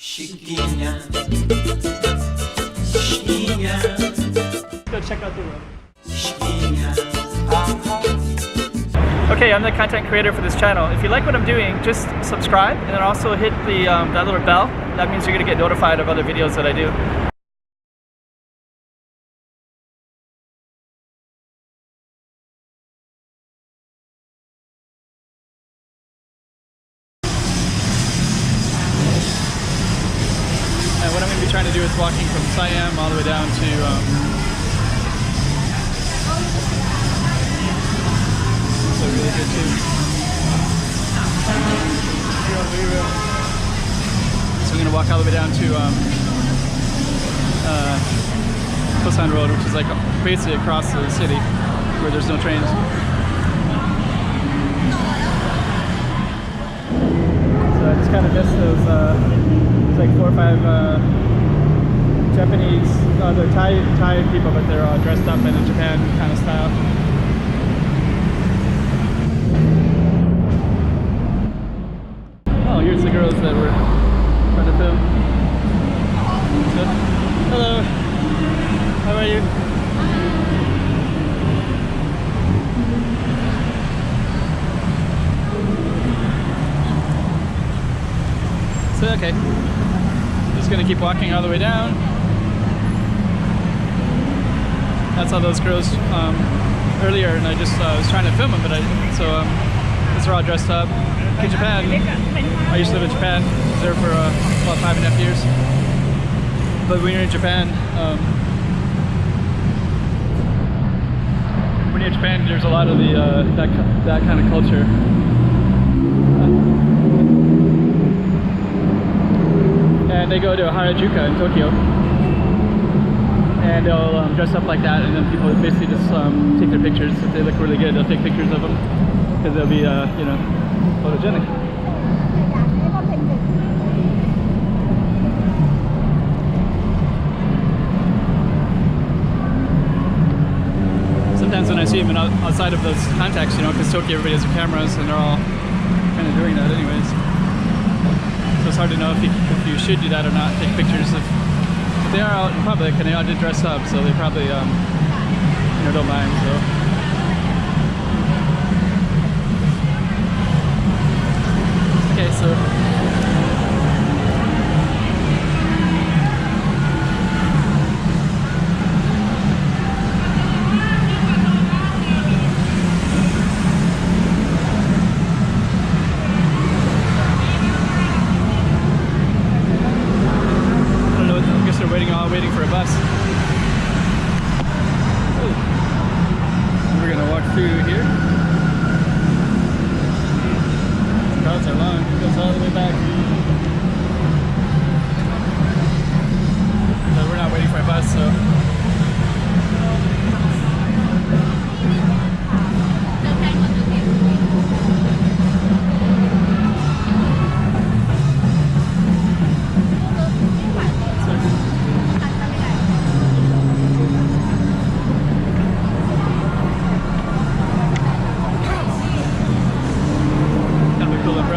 Go check out the room. Okay, I'm the content creator for this channel. If you like what I'm doing, just subscribe and then also hit the that little bell. That means you're gonna get notified of other videos that I do. And what I'm going to be trying to do is walking from Siam all the way down to so really good too. So we're going to walk all the way down to Khaosan Road, which is like basically across the city where there's no trains. So I just kind of missed those like 4 or 5 Japanese, they're Thai people, but they're all dressed up in a Japan kind of style. Oh, here's the girls that were trying to film. So, hello, how are you? So, okay. Just gonna keep walking all the way down. That's all those girls earlier, and I just was trying to film them, but these are all dressed up. In Japan, I used to live in Japan. I was there for about 5.5 years. But when you're in Japan, there's a lot of the that kind of culture. And they go to Harajuku in Tokyo, and they'll dress up like that, and then people basically just take their pictures. If they look really good, they'll take pictures of them because they'll be, you know, photogenic. Sometimes when I see them outside of those contacts, you know, because Tokyo everybody has their cameras, and they're all kind of doing that anyways. So it's hard to know if you should do that or not, take pictures of, but they are out in public and they all did dress up, so they probably, you know, don't mind, so. Okay, so. Waiting for a bus. Ooh. We're gonna walk through here. The crowds are long. It goes all the way back. But we're not waiting for a bus, so.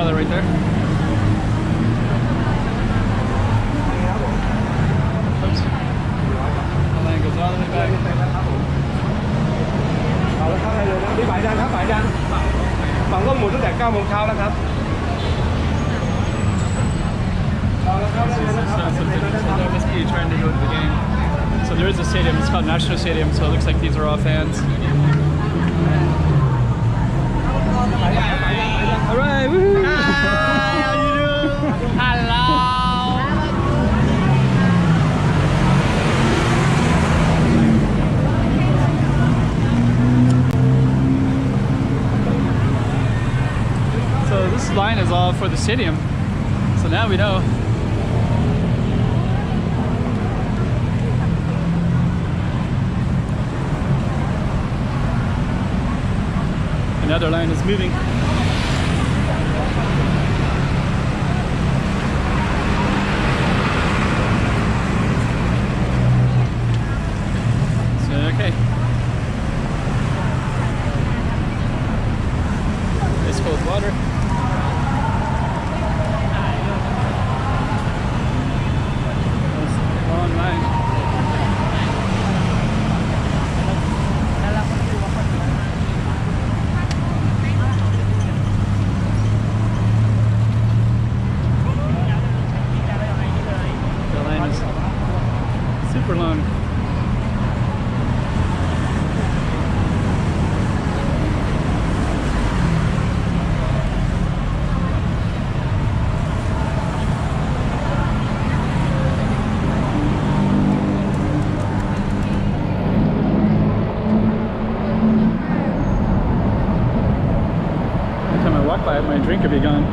Right there. Oops. The line goes all the way back. So they must be trying to go to the game. So there is a stadium, it's called National Stadium, so it looks like these are all fans. Alright, woohoo! Hi, how you doing? Hello! So this line is all for the stadium. So now we know. Another line is moving. Okay. Ice cold water. alone. Every time I walk by it, my drink could be gone.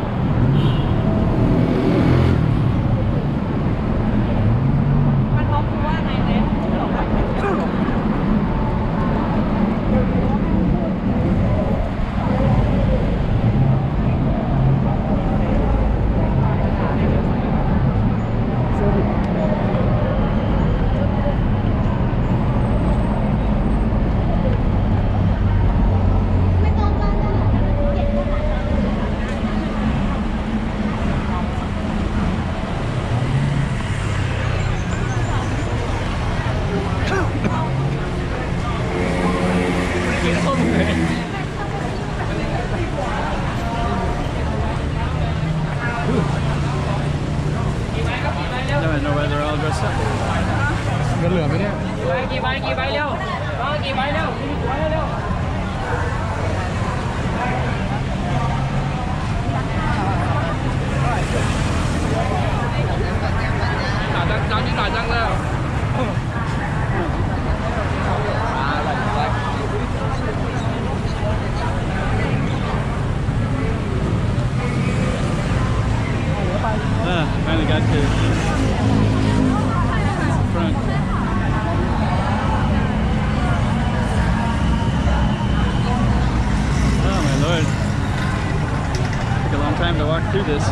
Now I know why they're all dressed up. เงินเหลือไหมเนี่ย กี่ใบเร็วกี่ใบเร็วเร็วจ่ายนี่จ่ายจังแล้วFinally got to front. Oh my lord. Took a long time to walk through this.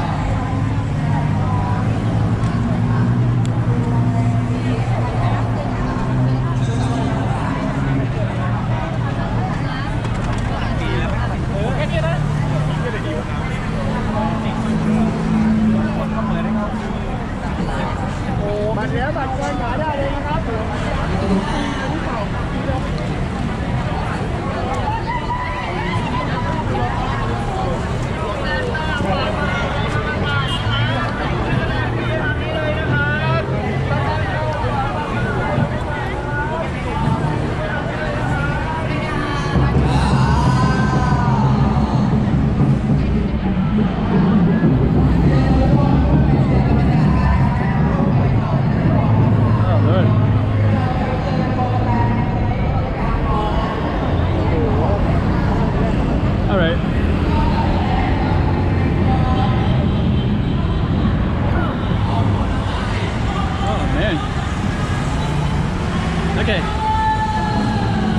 Okay,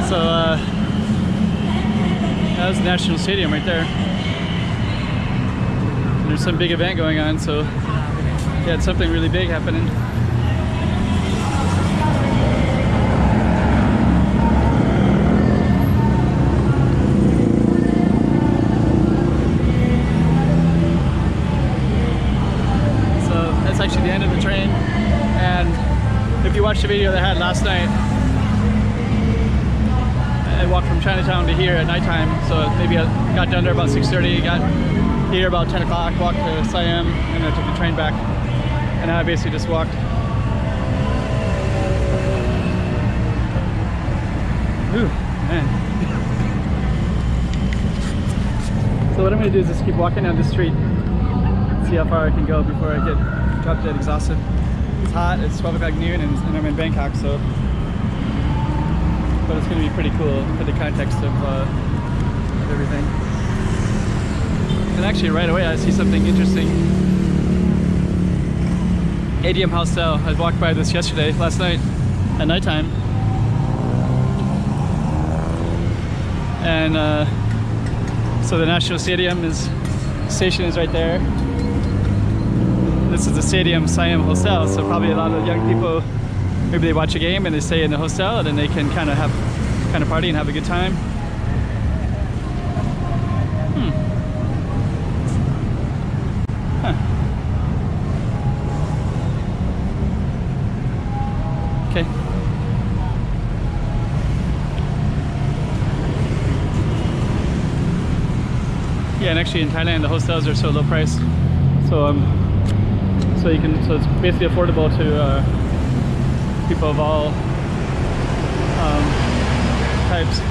so that was the National Stadium right there. There's some big event going on, so yeah, it's something really big happening. So that's actually the end of the train, and if you watched the video that I had last night, I walked from Chinatown to here at nighttime, so maybe I got down there about 6:30, got here about 10 o'clock, walked to Siam, and I took the train back, and now I basically just walked. Ooh, man. So what I'm going to do is just keep walking down the street, see how far I can go before I get drop dead exhausted. It's hot, it's 12 o'clock noon, and I'm in Bangkok, so but it's going to be pretty cool for the context of everything. And actually right away I see something interesting. ADM Hostel. I walked by this last night at nighttime, and so the National Stadium station is right there. This is the Stadium Siam Hostel, so probably a lot of young people, maybe they watch a game and they stay in the hostel, and then they can kind of party and have a good time. Huh. Okay. Yeah, and actually in Thailand the hostels are so low priced, so it's basically affordable to people of all types.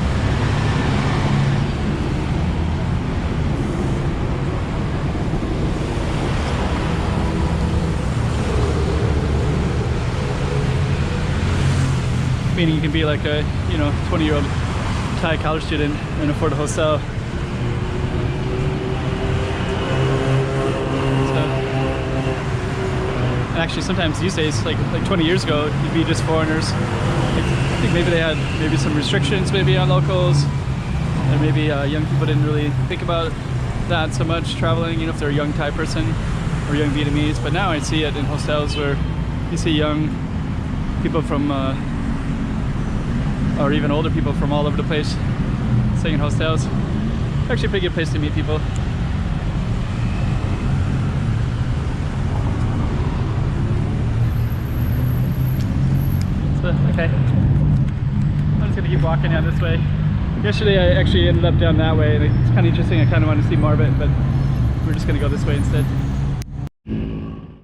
Meaning you can be like a 20-year-old Thai college student and afford a hostel. And actually, sometimes these days, like 20 years ago, you'd be just foreigners. I think maybe they had some restrictions maybe on locals, and maybe young people didn't really think about that so much traveling. If they're a young Thai person or young Vietnamese. But now I see it in hostels where you see young people from, or even older people from all over the place staying in hostels. Actually, a pretty good place to meet people. Okay, I'm just gonna keep walking down this way. Yesterday I actually ended up down that way, and it's kind of interesting. I kind of want to see more of it, but we're just gonna go this way instead. So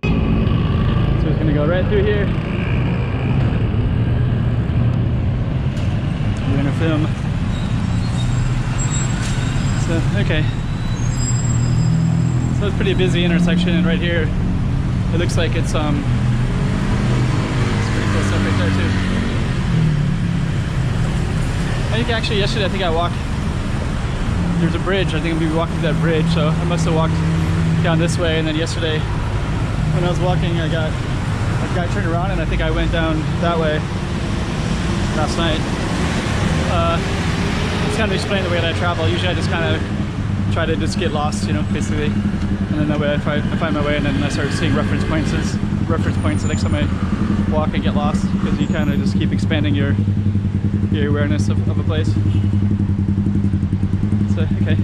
we're just gonna go right through here. We're gonna film. So okay, so it's a pretty busy intersection, and right here it looks like it's pretty cool stuff right there too. I think actually yesterday I walked, there's a bridge, I think I'm gonna be walking that bridge, so I must have walked down this way, and then yesterday when I was walking a guy turned around and I think I went down that way last night. It's kind of explain the way that I travel. Usually I just kind of try to just get lost, basically, and then that way I find my way, and then I start seeing reference points the next time I walk and get lost, because you kind of just keep expanding your awareness of a place. So okay.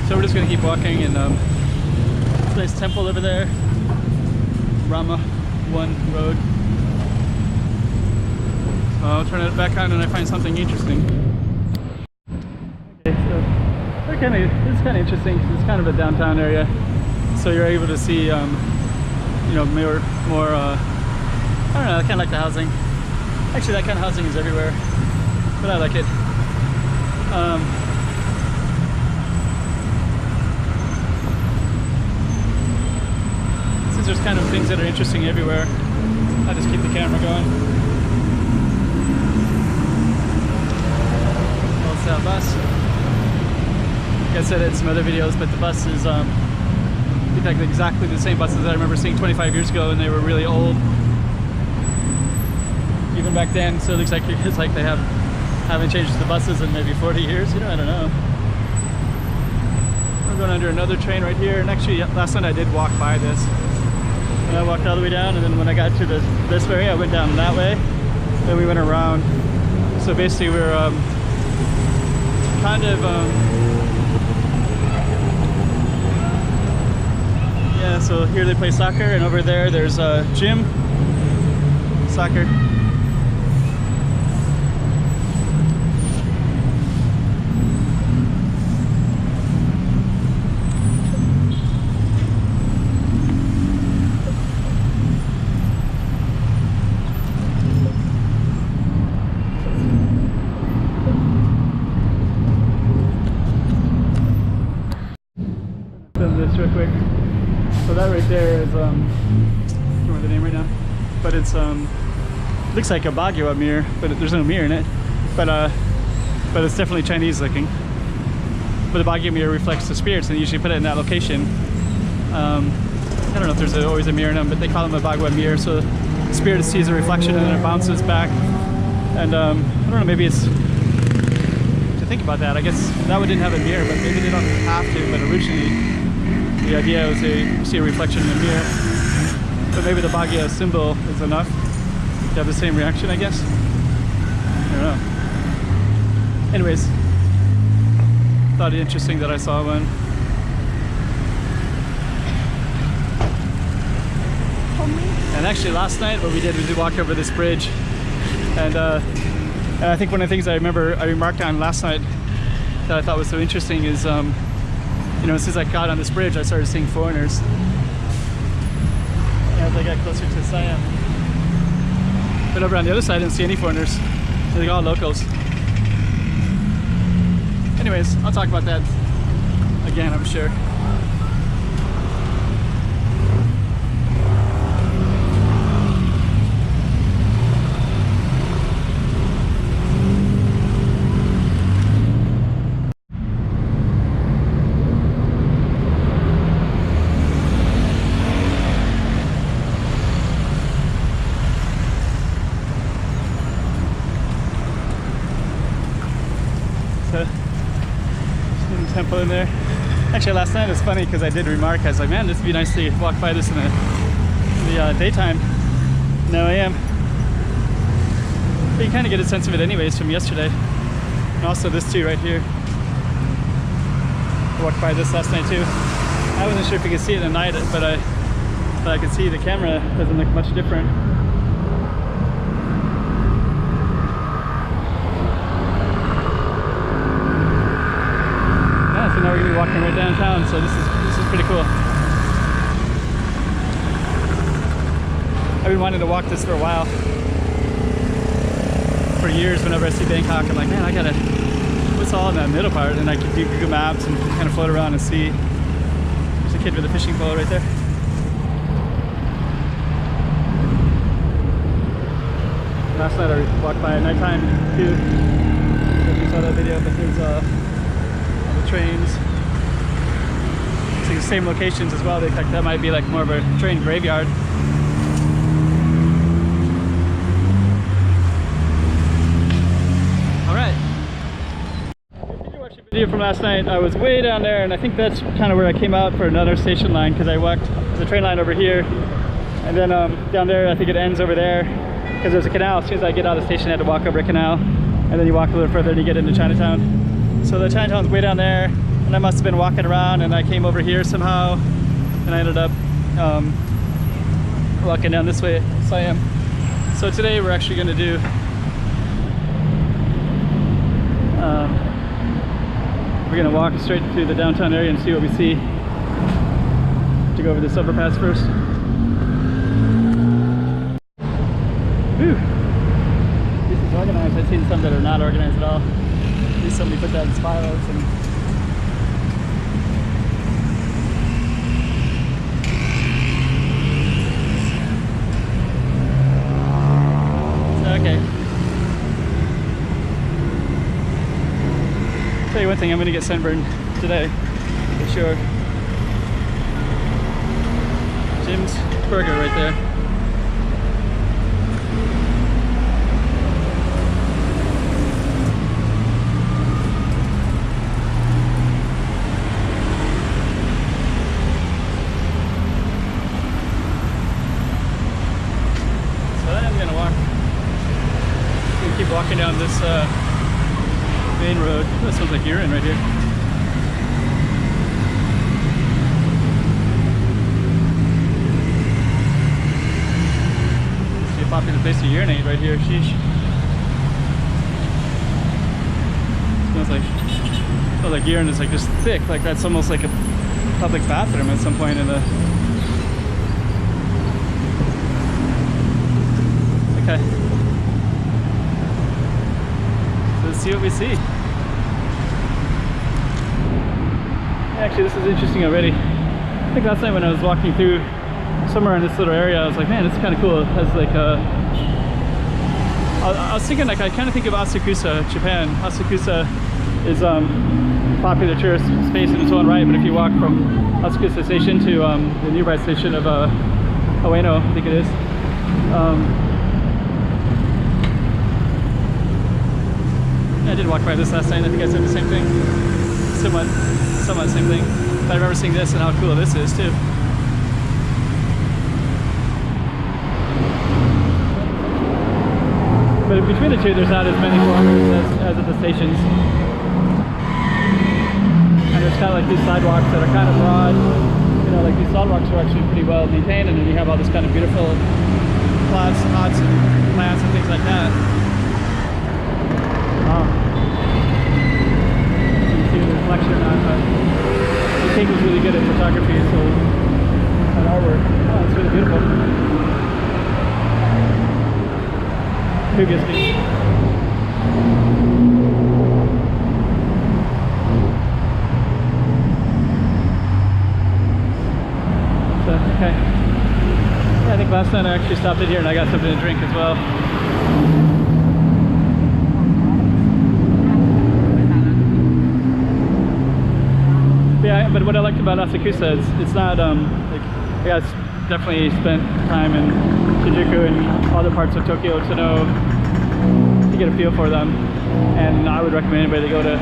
So we're just gonna keep walking, and this nice temple over there, Rama 1 Road. So I'll turn it back on and I find something interesting. Okay, so it's kind of interesting. It's kind of a downtown area, so you're able to see, more. I don't know. I kind of like the housing. Actually, that kind of housing is everywhere, but I like it. Since there's kind of things that are interesting everywhere, I just keep the camera going. Well, it's that bus. I said it in some other videos, but the bus is in fact exactly the same buses that I remember seeing 25 years ago, and they were really old even back then. So it looks like it's like they haven't changed the buses in maybe 40 years. I don't know. We're going under another train right here, and actually last night I did walk by this, and I walked all the way down, and then when I got to this area I went down that way, then we went around. So basically we're kind of yeah, so here they play soccer, and over there's a gym, soccer. This real quick. So that right there is I can't remember the name right now, but it's looks like a Baguio mirror, but there's no mirror in it. But it's definitely Chinese looking. But the Baguio mirror reflects the spirits, and they usually put it in that location. I don't know if there's always a mirror in them, but they call them a Baguio mirror. So the spirit sees a reflection and then it bounces back. And I don't know, maybe it's to think about that. I guess that one didn't have a mirror, but maybe they don't have to. But originally, the idea was to see a reflection in the mirror, but maybe the Baguio symbol is enough to have the same reaction, I guess. I don't know. Anyways, thought it interesting that I saw one. And actually last night what we did was we walked over this bridge, and I think one of the things I remarked on last night that I thought was so interesting is, you know, since I got on this bridge, I started seeing foreigners. As I got closer to Siam. But over on the other side, I didn't see any foreigners. So they're all locals. Anyways, I'll talk about that again, I'm sure. Temple in there. Actually, last night it was funny because I did remark, I was like, man, this would be nice to walk by this in the daytime. No, I am. But you kind of get a sense of it anyways from yesterday. And also this too, right here. I walked by this last night too. I wasn't sure if you could see it at night, but I could see the camera doesn't look much different. So now we're gonna be walking right downtown, so this is pretty cool. I've been wanting to walk this for a while. For years, whenever I see Bangkok, I'm like, man, I gotta, what's all in that middle part? And I can do Google Maps and kind of float around and see. There's a kid with a fishing pole right there. Last night I walked by at nighttime too. I don't know if you saw that video, but there's trains. It's like the same locations as well. They think that might be like more of a train graveyard. Alright. If you watched the video from last night, I was way down there, and I think that's kind of where I came out for another station line, because I walked the train line over here, and then down there I think it ends over there, because there's a canal. As soon as I get out of the station I had to walk over a canal, and then you walk a little further and you get into Chinatown. So the Chinatown's way down there, and I must have been walking around, and I came over here somehow, and I ended up walking down this way, Siam. So today we're actually going to do we're going to walk straight through the downtown area and see what we see. To go over this overpass first. Whew. This is organized. I've seen some that are not organized at all. Somebody put that in spirals and okay. I'll tell you one thing, I'm gonna get sunburned today for sure. Jim's Burger right there. Walking down this main road. That smells like urine right here. See a popular place to urinate right here. Sheesh. Smells like urine is like just thick. Like that's almost like a public bathroom at some point in the. Okay. Let's see what we see. Actually, this is interesting already. I think last night when I was walking through somewhere in this little area, I was like, man, it's kind of cool. It has like a... I was thinking, like, I kind of think of Asakusa, Japan. Asakusa is popular tourist space in its own right, but if you walk from Asakusa Station to the nearby station of Ueno, I think it is, I did walk by this last night. I think I said the same thing. Somewhat same thing. But I remember seeing this and how cool this is too. But in between the two, there's not as many kilometers as at the stations. And there's kind of like these sidewalks that are kind of broad. You know, like these sidewalks are actually pretty well maintained, and then you have all this kind of beautiful plots, huts, and plants and things like that. Wow. actually stopped in here and I got something to drink as well. Yeah, but what I liked about Asakusa is it's not like, yeah, it's definitely spent time in Shinjuku and other parts of Tokyo to know, to get a feel for them, and I would recommend anybody to go to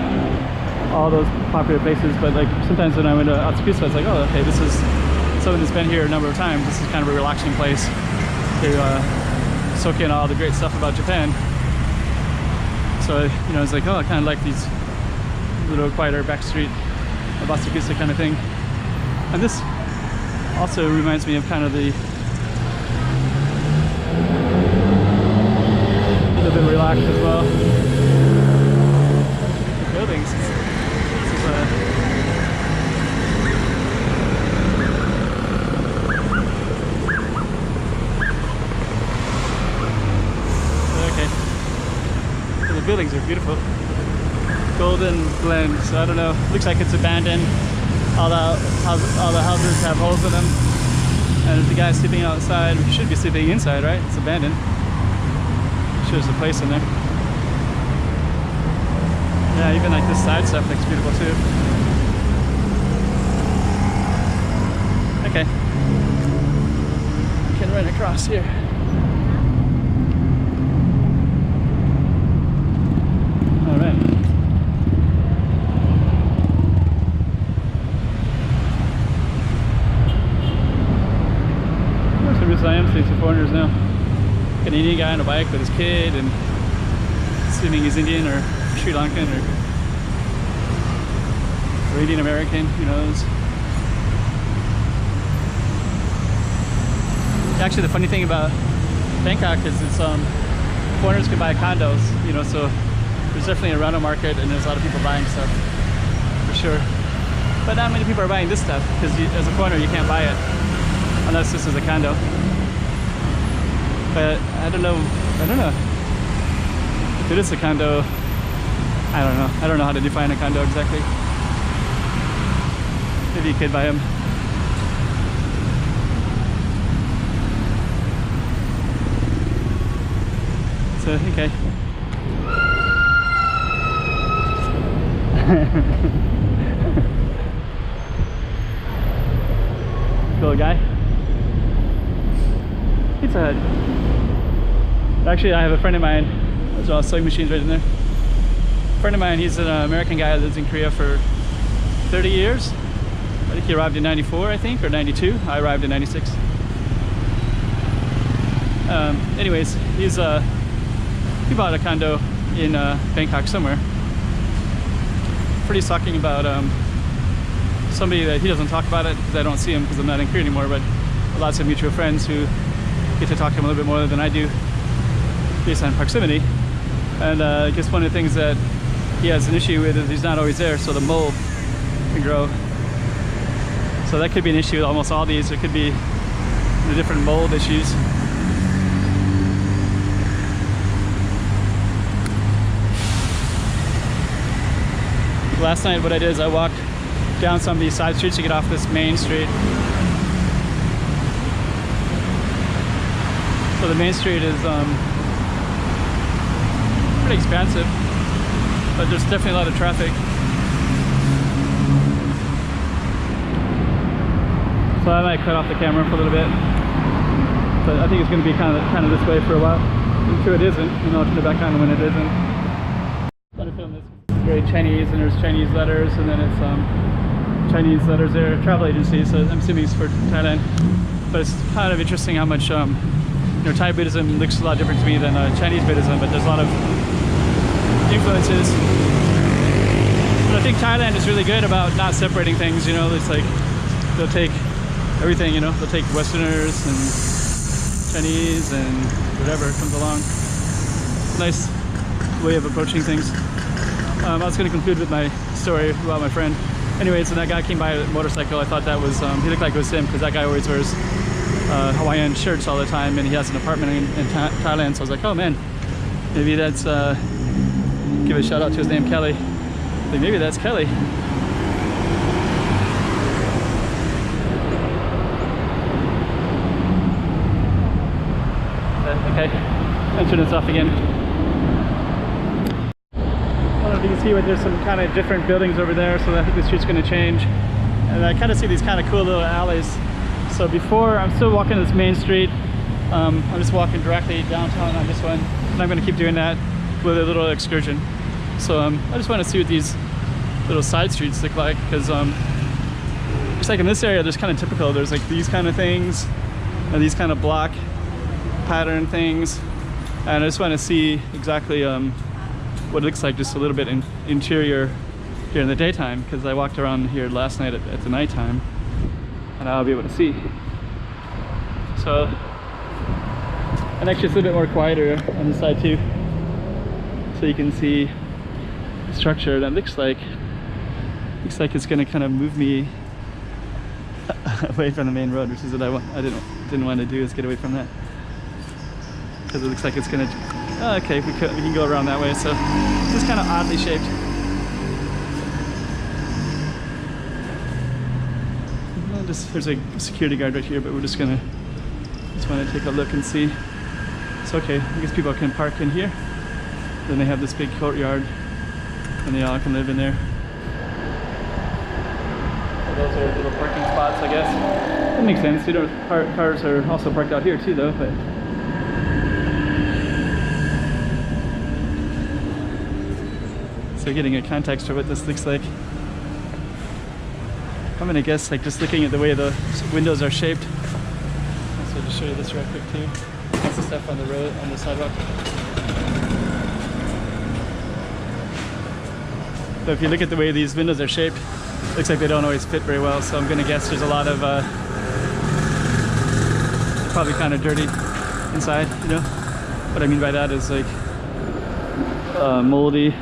all those popular places. But like sometimes when I went to Asakusa, it's like, oh, okay, this is someone that's been here a number of times. This is kind of a relaxing place to soak in all the great stuff about Japan. So you know, it's like, oh, I kind of like these little quieter back street of Asakusa kind of thing. And this also reminds me of kind of the a little bit relaxed as well. The buildings. This is okay. So the buildings are beautiful. Golden blend. So I don't know. Looks like it's abandoned. All the houses have holes in them, and there's a guy sleeping outside. He should be sleeping inside, right? It's abandoned. Sure, there's a place in there. Yeah, even like this side stuff looks beautiful too. Okay, can run across here. All right. I am seeing some foreigners now. Canadian guy on a bike with his kid, and assuming he's Indian or Sri Lankan or Indian American, who knows. Actually, the funny thing about Bangkok is it's foreigners can buy condos, you know, so there's definitely a rental market and there's a lot of people buying stuff, for sure. But not many people are buying this stuff because as a foreigner you can't buy it unless this is a condo. But I don't know if it is a condo. I don't know how to define a condo exactly. Maybe you could buy them. So okay. Cool guy. Pizza Hut. Actually, I have a friend of mine. There's all sewing machines right in there. A friend of mine, he's an American guy that lives in Korea for 30 years. I think he arrived in 94, I think, or 92. I arrived in 96. Anyways, he bought a condo in Bangkok somewhere. Pretty talking about somebody that he doesn't talk about it because I don't see him because I'm not in Korea anymore, but lots of mutual friends who get to talk to him a little bit more than I do based on proximity. And I guess one of the things that he has an issue with is he's not always there, so the mold can grow. So that could be an issue with almost all these. There could be the different mold issues. Last night what I did is I walked down some of these side streets to get off this main street. So the main street is pretty expansive, but there's definitely a lot of traffic. So I might cut off the camera for a little bit, but I think it's going to be kind of this way for a while until it isn't, and I'll turn it back on when it isn't. I'm going to film this. It's very Chinese, and there's Chinese letters, and then it's Chinese letters there, travel agency, so I'm assuming it's for Thailand. But it's kind of interesting how much you know, Thai Buddhism looks a lot different to me than Chinese Buddhism, but there's a lot of influences. But I think Thailand is really good about not separating things, you know. It's like they'll take everything, you know, they'll take Westerners and Chinese and whatever comes along. It's a nice way of approaching things. I was going to conclude with my story about my friend. Anyways, when that guy came by a motorcycle, I thought that was, he looked like it was him because that guy always wears Hawaiian shirts all the time, and he has an apartment in Thailand. So I was like, oh man, maybe that's give a shout out to his name, Kelly. I think maybe that's Kelly. Okay, I'll turn this off again. I don't know if you can see, but there's some kind of different buildings over there, so I think the street's going to change. And I kind of see these kind of cool little alleys. So before, I'm still walking this main street. I'm just walking directly downtown on this one, and I'm going to keep doing that with a little excursion. So I just want to see what these little side streets look like, because it's like in this area there's kind of typical, there's like these kind of things and these kind of block pattern things, and I just want to see exactly what it looks like just a little bit in interior during the daytime, because I walked around here last night at the nighttime and I'll be able to see. So, and actually it's a little bit more quieter on this side too, so you can see the structure. That looks like it's going to kind of move me away from the main road, which is what I didn't want to do, is get away from that, because it looks like it's going to, oh, okay, we can go around that way. So it's kind of oddly shaped. There's a security guard right here, but we're just want to take a look and see. It's okay, I guess people can park in here. Then they have this big courtyard and they all can live in there. So those are little parking spots, I guess. That makes sense. You know, cars are also parked out here too, though. But so getting a context of what this looks like, I'm gonna guess, like, just looking at the way the windows are shaped. So just show you this real quick too. That's the stuff on the road, on the sidewalk. So if you look at the way these windows are shaped, it looks like they don't always fit very well. So I'm gonna guess there's a lot of probably kind of dirty inside. You know, what I mean by that is like moldy.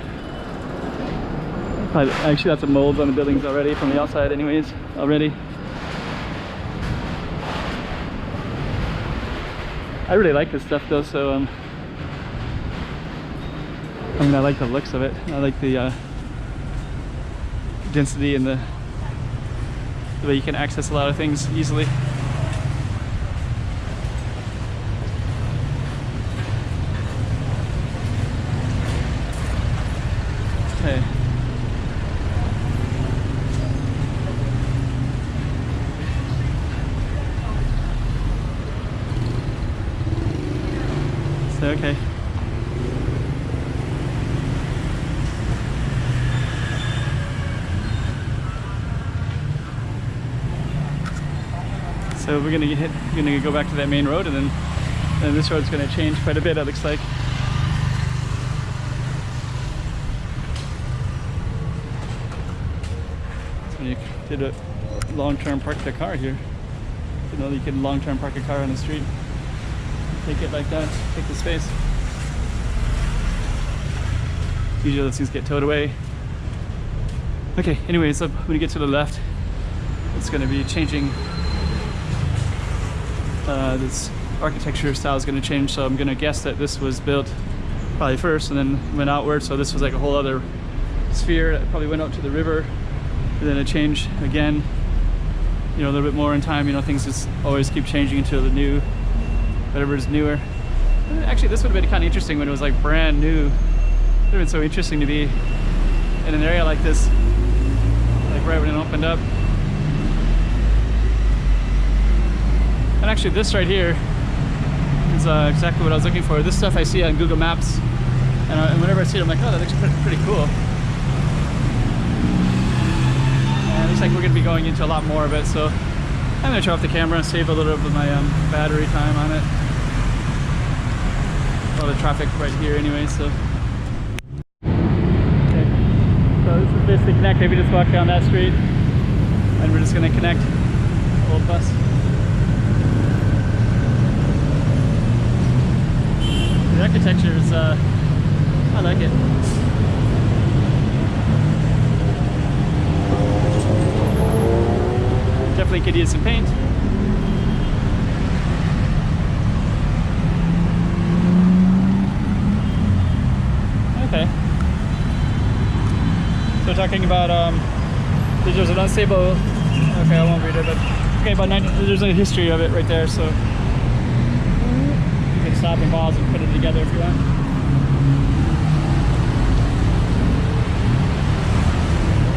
Actually, that's a mold on the buildings already from the outside anyways, already. I really like this stuff though, so I mean, I like the looks of it. I like the density and the way you can access a lot of things easily. Okay. Okay. So we're gonna go back to that main road, and then this road's gonna change quite a bit, it looks like. So you did a long-term park the car here. You know, you can long-term park a car on the street. Take it like that, take the space. Usually those things get towed away. Okay, anyways, so when you get to the left, it's going to be changing. This architecture style is going to change, so I'm going to guess that this was built probably first and then went outward, so this was like a whole other sphere that probably went out to the river, and then it changed again, you know, a little bit more in time. You know, things just always keep changing until the new, whatever is newer. Actually, this would have been kind of interesting when it was like brand new. It would have been so interesting to be in an area like this, like right when it opened up. And actually this right here is exactly what I was looking for. This stuff I see on Google Maps, and whenever I see it, I'm like, oh, that looks pretty cool. And it looks like we're going to be going into a lot more of it, so I'm going to turn off the camera and save a little of my battery time on it. All the traffic right here anyway, so. Okay, so this is basically connected. We just walked down that street, and we're just going to connect the old bus. The architecture is, I like it. Definitely could use some paint. Okay. So we're talking about, there's an unstable, okay, I won't read it, but okay, about there's a history of it right there, so you can slapping balls and put it together if you want.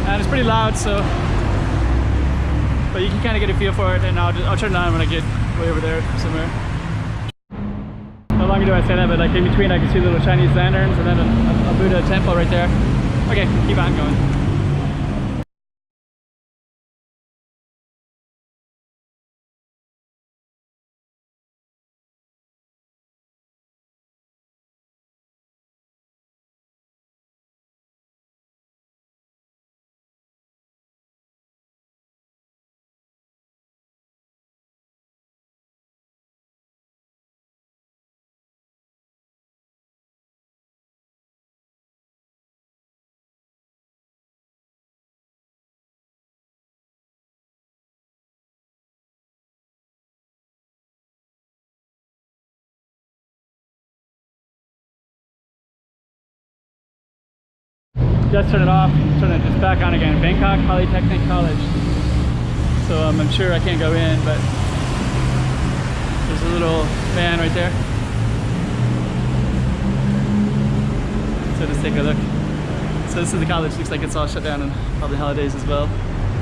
And it's pretty loud, so, but you can kind of get a feel for it, and I'll turn it on when I get way over there somewhere. No longer do I say that, but like in between I can see little Chinese lanterns and then a Buddha temple right there. Okay, keep on going. Just turn it off, turn it just back on again. Bangkok Polytechnic College. So I'm sure I can't go in, but there's a little van right there. So just take a look. So this is the college. Looks like it's all shut down on probably holidays as well.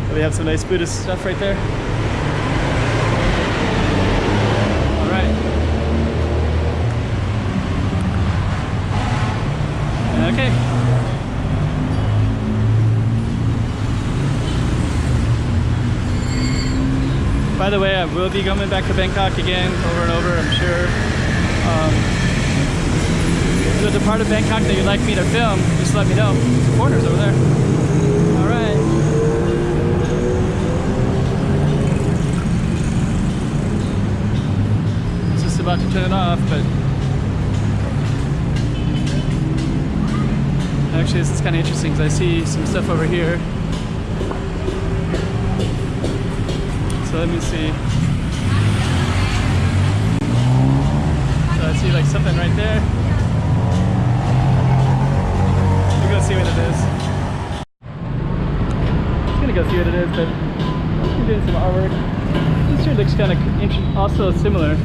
But we have some nice Buddhist stuff right there. All right. Okay. By the way, I will be coming back to Bangkok again, over and over, I'm sure. If there's a part of Bangkok that you'd like me to film, just let me know. Some foreigners over there. All right. It's just about to turn it off, but actually this is kind of interesting because I see some stuff over here. So let me see. So I see like something right there. We'll go see what it is. I'm gonna go see what it is, but I'm doing some artwork. This here looks kind of also similar.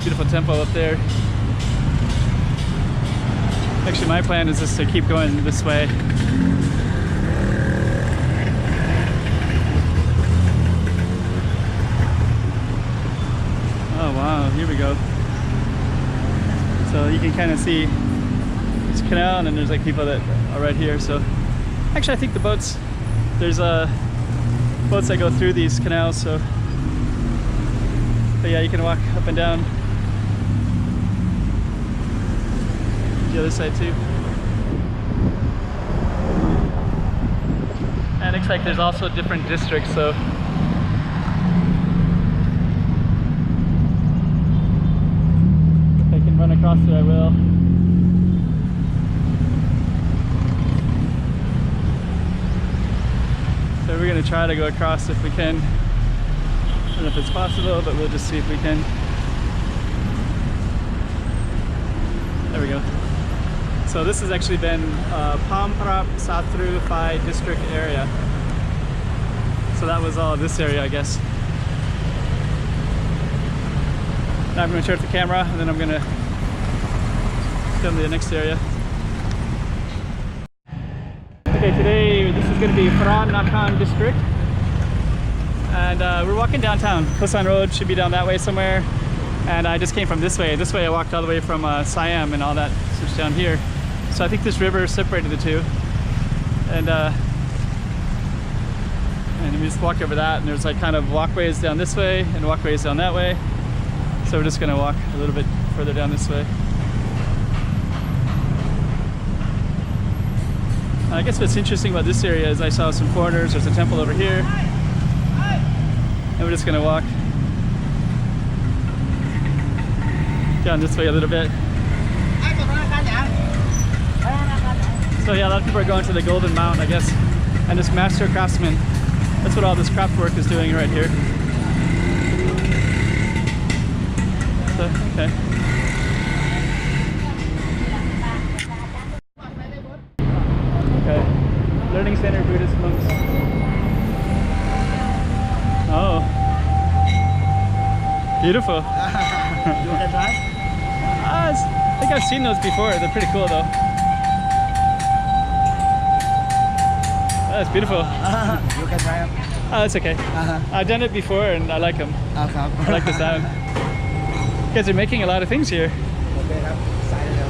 Beautiful temple up there. Actually, my plan is just to keep going this way. Oh wow, here we go. So you can kind of see this canal, and then there's like people that are right here. So actually, I think the boats, there's boats that go through these canals. So, but yeah, you can walk up and down the other side too. And it looks like there's also different districts, so if I can run across there, I will. So we're going to try to go across if we can. I don't know if it's possible, but we'll just see if we can. There we go. So this has actually been Pamprap Satru Phai district area. So that was all this area, I guess. Now I'm going to turn off the camera, and then I'm going to film the next area. Okay, today this is going to be Phran Nakhon district. And we're walking downtown. Khaosan Road should be down that way somewhere. And I just came from this way. This way I walked all the way from Siam and all that switched down here. So I think this river separated the two. And we just walked over that, and there's like kind of walkways down this way and walkways down that way. So we're just gonna walk a little bit further down this way. I guess what's interesting about this area is I saw some foreigners. There's a temple over here. And we're just gonna walk down this way a little bit. So yeah, a lot of people are going to the Golden Mount, I guess. And this master craftsman, that's what all this craft work is doing right here. So, okay. Okay. Learning Center Buddhist monks. Oh. Beautiful. You can try? I think I've seen those before. They're pretty cool though. That's beautiful. You can try them. Oh, that's okay. I've done it before and I like them. I like the sound. You guys are making a lot of things here. Okay,ครับใส่เร็ว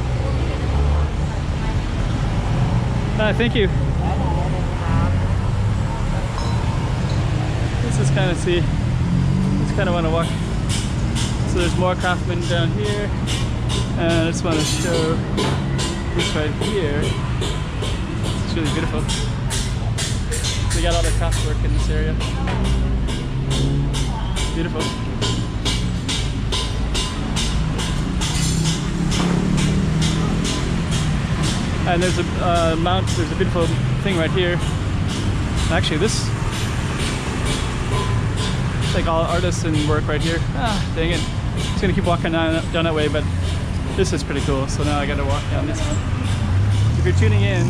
Thank you. Let's just kind of see. Just kind of want to walk. So there's more craftsmen down here. And I just want to show this right here. It's really beautiful. They got all the craft work in this area. Beautiful. And there's a mount. There's a beautiful thing right here. Actually, this it's like all artisan work right here. Ah, dang it! Just gonna keep walking down that way, but this is pretty cool. So now I gotta walk down this one. If you're tuning in,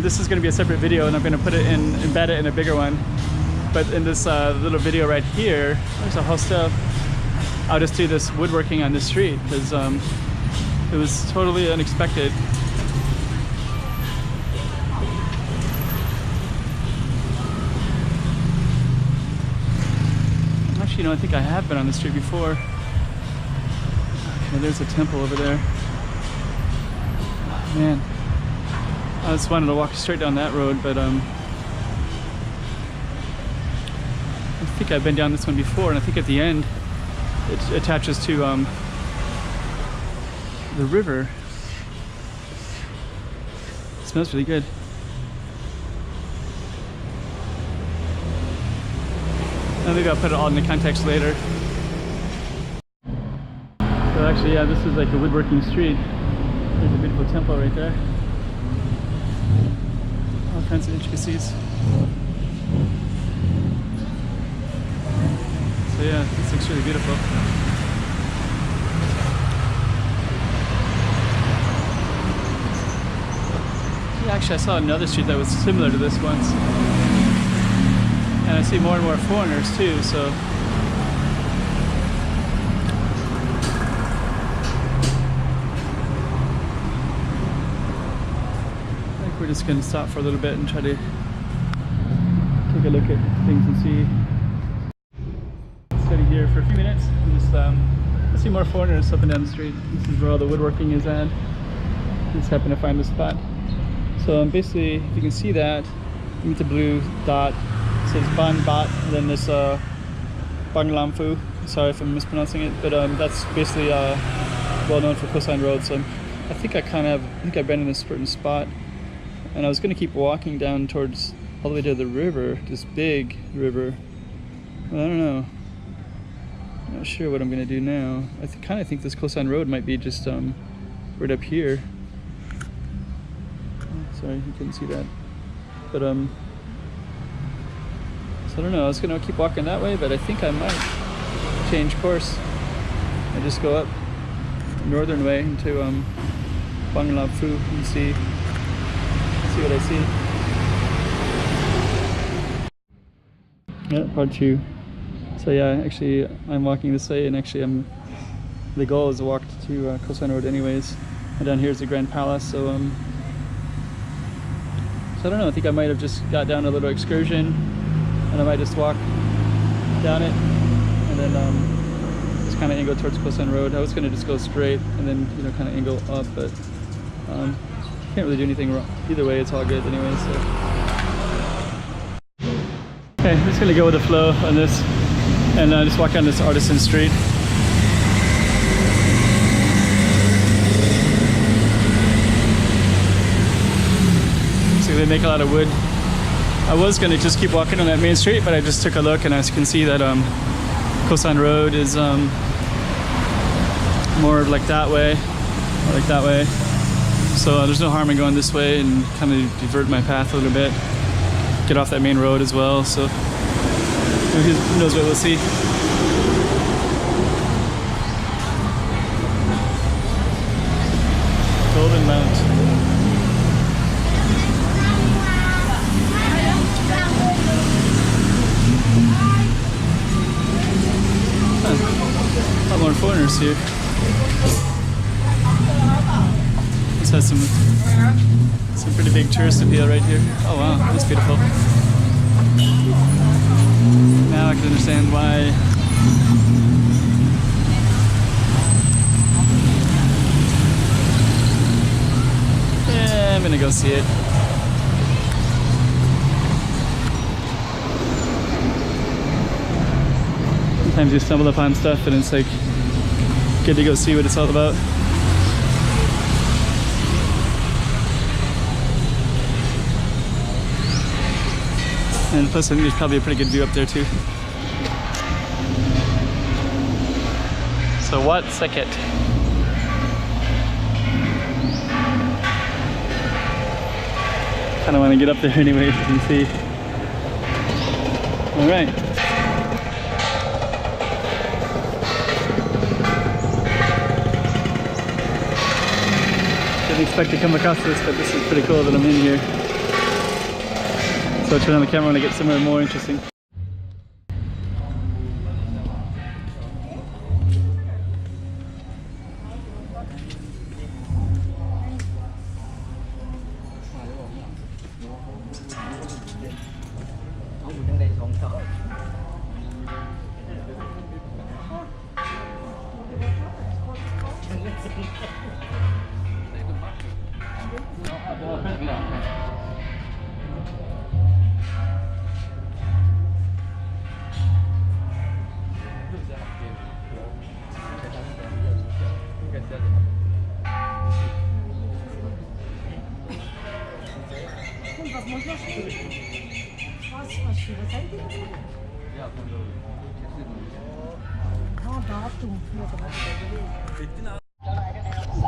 this is gonna be a separate video, and I'm gonna embed it in a bigger one. But in this little video right here, there's a hostel. I'll just do this woodworking on the street because it was totally unexpected. Actually, you know, I think I have been on the street before. Okay, there's a temple over there. Oh, man, I just wanted to walk straight down that road, but I think I've been down this one before, and I think at the end it attaches to the river. It smells really good. I think I'll put it all into context later. So actually, yeah, this is like a woodworking street. There's a beautiful temple right there. All kinds of intricacies. So yeah, this looks really beautiful. Yeah, actually, I saw another street that was similar to this once. And I see more and more foreigners too, so. I think we're just gonna stop for a little bit and try to take a look at things and see. Study here for a few minutes and just I see more foreigners up and down the street. This is where all the woodworking is at. Just happen to find the spot. So basically, if you can see that, with the blue dot, it says Ban Bat, and then this Bang Lam Phu. Sorry if I'm mispronouncing it, but that's basically well known for Khaosan Road. So I think I've been in this certain spot, and I was going to keep walking down towards all the way to the river, this big river. Well, I don't know. I'm not sure what I'm going to do now. I kind of think this Khaosan Road might be just right up here. Sorry, you couldn't see that. But so I don't know. I was going to keep walking that way, but I think I might change course and just go up northern way into Bang Lam Phu and see what I see. Yeah, part 2. So yeah, actually I'm walking this way, and actually the goal is to walk to Khaosan Road anyways. And down here is the Grand Palace, so I don't know, I think I might have just got down a little excursion, and I might just walk down it and then just kind of angle towards Khaosan Road. I was going to just go straight and then, you know, kind of angle up, but can't really do anything wrong. Either way, it's all good anyway, so. Okay, I'm just going to go with the flow on this and just walk down this artisan street. They make a lot of wood. I was going to just keep walking on that main street, but I just took a look, and as you can see that Khaosan Road is more like that way, or like that way. So there's no harm in going this way and kind of divert my path a little bit, get off that main road as well. So who knows what we'll see. Golden Mount. corners here. This has some pretty big tourist appeal right here. Oh wow, that's beautiful. Now I can understand why. Yeah, I'm gonna go see it. Sometimes you stumble upon stuff and it's like good to go see what it's all about. And plus I think there's probably a pretty good view up there too. So what's it? Kinda wanna get up there anyway and see. Alright. Didn't expect to come across this, but this is pretty cool that I'm in here. So I'll turn on the camera when I get somewhere more interesting.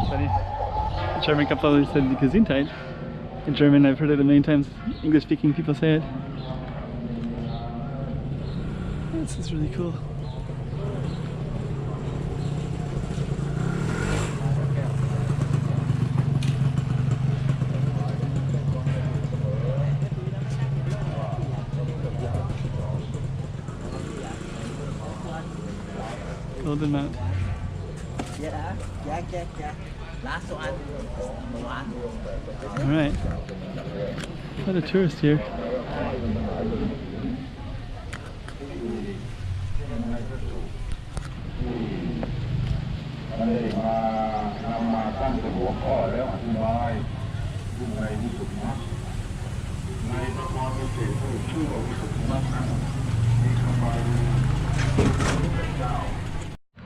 Funny. German couple said Gesundheit. In German, I've heard it a million times. English-speaking people say it. This is really cool. Golden Mount. Alright. Quite a tourist here.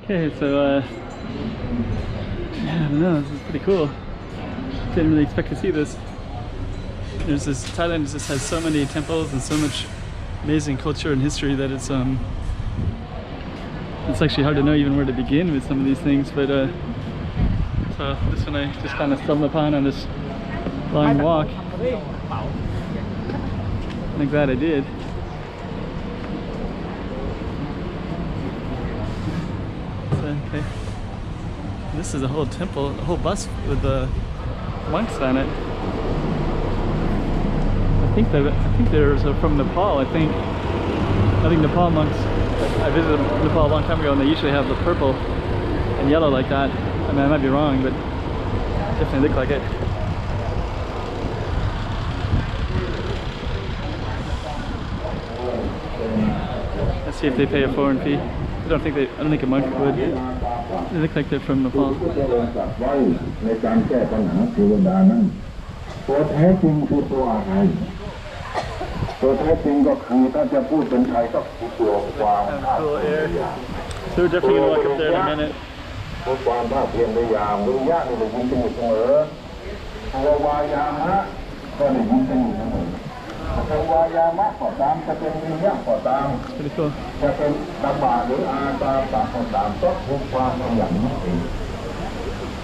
Okay, so yeah, I don't know, this is pretty cool. Didn't really expect to see this. There's this, Thailand just has so many temples and so much amazing culture and history that it's actually hard to know even where to begin with some of these things, but so this one I just kind of stumbled upon on this long walk. I'm glad I did. Okay. This is a whole temple, a whole bus with the monks on it. I think they're from Nepal. I think Nepal monks. I visited Nepal a long time ago, and they usually have the purple and yellow like that. I mean, I might be wrong, but it definitely look like it. Let's see if they pay a foreign fee. I don't think a monk would. They look like they're from Nepal. ตัวแท้จริงก็คือถ้าจะพูดเป็นไทยก็คือตัวความภาค So we're definitely gonna walk up there in a minute. ตัวความภาคเพียรพยายามวิริยะนี่ได้ยินกันอยู่เสมอตัววายามะก็ได้ยินกันอยู่เสมอตัววายามะก็ตามจะเป็นวิริยะก็ตาม Pretty cool. จะเป็นตบะหรืออาตาปะก็ตามต้องมีความขยันนั่นเอง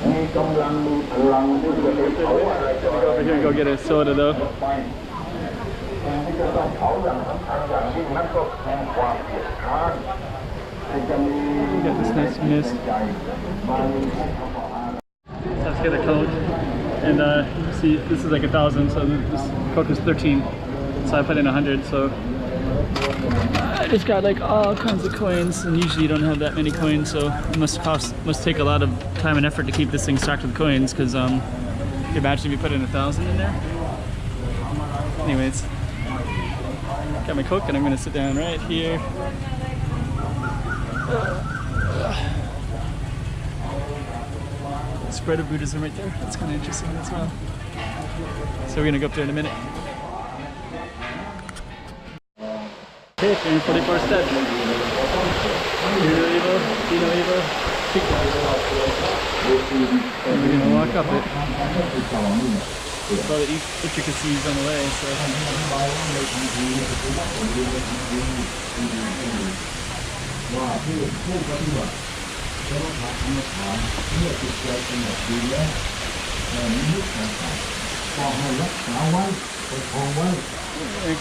มีกำลังมีพลังที่จะไปเผาอะไรก็ Go over here and go get a soda though. ที่จะต้องเผาอย่างสำคัญอย่างยิ่งนั่นก็คือความเกลียดค้านที่จะมี Got this nice mist. ใจมามีผู้ทำอาหาร Let's get a Coke. And see, this is like 1,000, so this Coke is 13. So I put in 100, so They've got like all kinds of coins, and usually you don't have that many coins, so it must take a lot of time and effort to keep this thing stocked with coins. Because you imagine if you put in 1,000 in there. Anyways, got my Coke, and I'm gonna sit down right here. Spread of Buddhism right there. That's kind of interesting as well. So we're gonna go up there in a minute. Okay, and 44 steps. Hear evil, see no evil, seek no evil. And we're gonna walk up it. There's all the intricacies on the way, so.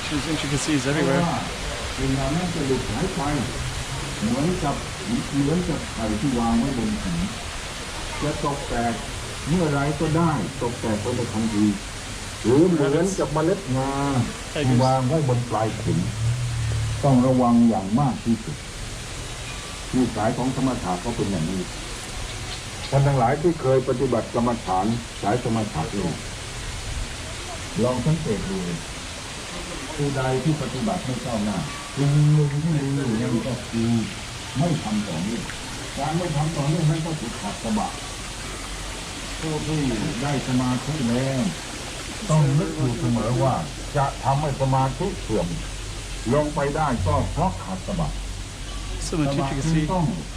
There's intricacies everywhere. เวลานั้นจะหลุดหายไปเหมือนกับไข่ที่วางไว้บนหินจะตกแตกเมื่อไรก็ได้ตกแตกไปในทันทีหรือเหมือนกับเมล็ดงาที่วางไว้บนปลายเข็มต้องระวังอย่างมากที่สุดที่สายของสมถะก็เป็นอย่างนี้ท่านทั้งหลายที่เคยปฏิบัติกรรมฐานสายสมถะลองสังเกตดูผู้ใดที่ปฏิบัติไม่ก้าวหน้าที่ยังก็คือไม่ทำต่อเนื่องการไม่ทำต่อเนื่องนั้นก็ถูกขัดสะบัดผู้ที่ได้สมาธิแล้วต้องนึกอยู่เสมอว่าจะทำให้สมาธิเสื่อมลงไปได้ก็เพราะขัดสะบัด So much intricacy,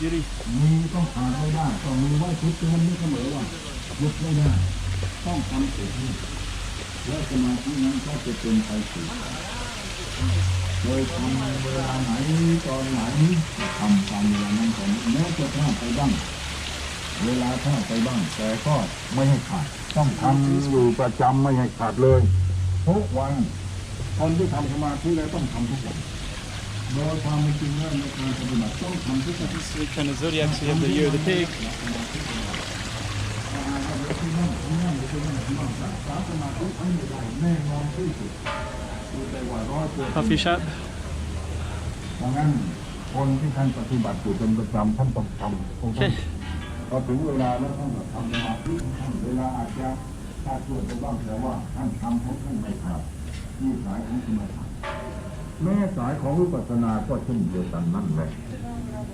beauty. มีต้องขาดไม่ได้ต้องมีไว้ทุกเตือนนี้เสมอว่าหยุดไม่ได้ต้องทำเสียที่แล้วสมาธินั้นก็จะเป็นไปสู่โดยทำเวลาไหนตอนไหนทำตามเวลานั้นก่อนแม้จะพลาดไปบ้างเวลาพลาดไปบ้างแต่ก็ไม่ให้ขาดต้องทำอยู่ประจำไม่ให้ขาดเลยทุกวันคนที่ทำสมาธิแล้วต้องทำทุกวันโดยความเป็นจริงแล้วในการปฏิบัติต้องทำทุกวัน This is the kind of zodiac, so you have the year of the pig. Coffee shop. ดังนั้นคนที่ท่านปฏิบัติอยู่เป็นประจำท่านต้องทำพอถึงเวลาแล้วท่านก็ทำสมาธิท่านเวลาอาจจะถ้าช่วยไปบ้างแต่ว่าท่านทำให้ท่านไม่ขาดที่สายของสมาธิแม่สายของวิปัสสนาก็เช่นเดียวกันนั่นแหละ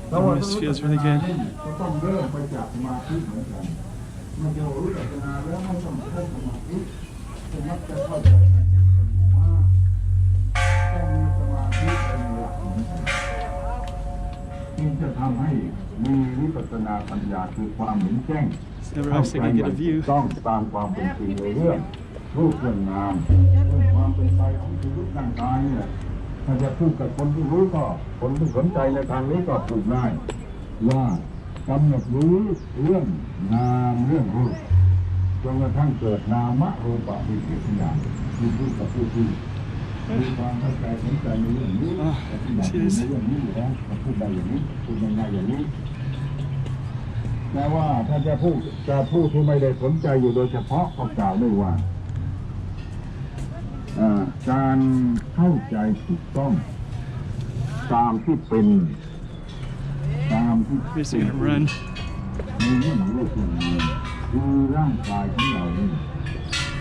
แต่ว่า This feels really good. ก็ต้องเริ่มไปจากสมาธิเหมือนกันเมื่อเราวิปัสสนาแล้วไม่ต้องใช้สมาธิจะมักจะเข้าใจว่าต้องมีสมาธิเป็นหลักจึงจะทำให้มีวิปัสสนาปัญญาคือความเห็นแจ้ง Never actually gonna get a view. ต้องตามความเป็นจริงในเรื่องรูปเรื่องนามเรื่องความเป็นไปของชีวิตร่างกายเนี่ยถ้าจะพูดกับคนที่รู้ก็คนที่สนใจในทางนี้ก็พูดได้ว่ากำหนดรู้เรื่องนามเรื่องรูปจนกระทั่งเกิดนามะรูปะวิเศษอย่างที่พูดกับผู้ที่มีความเข้าใจสนใจในเรื่องนี้ปฏิบัติในเรื่องนี้อยู่แล้วพูดได้อย่างนี้พูดง่ายๆอย่างนี้แต่ว่าถ้าจะพูดที่ไม่ได้สนใจอยู่โดยเฉพาะก็กล่าวได้ว่าการเข้าใจถูกต้องตามที่เป็นตามที่ We're gonna run. ในเรื่องรูปเรื่องคือร่างกายของเรานี่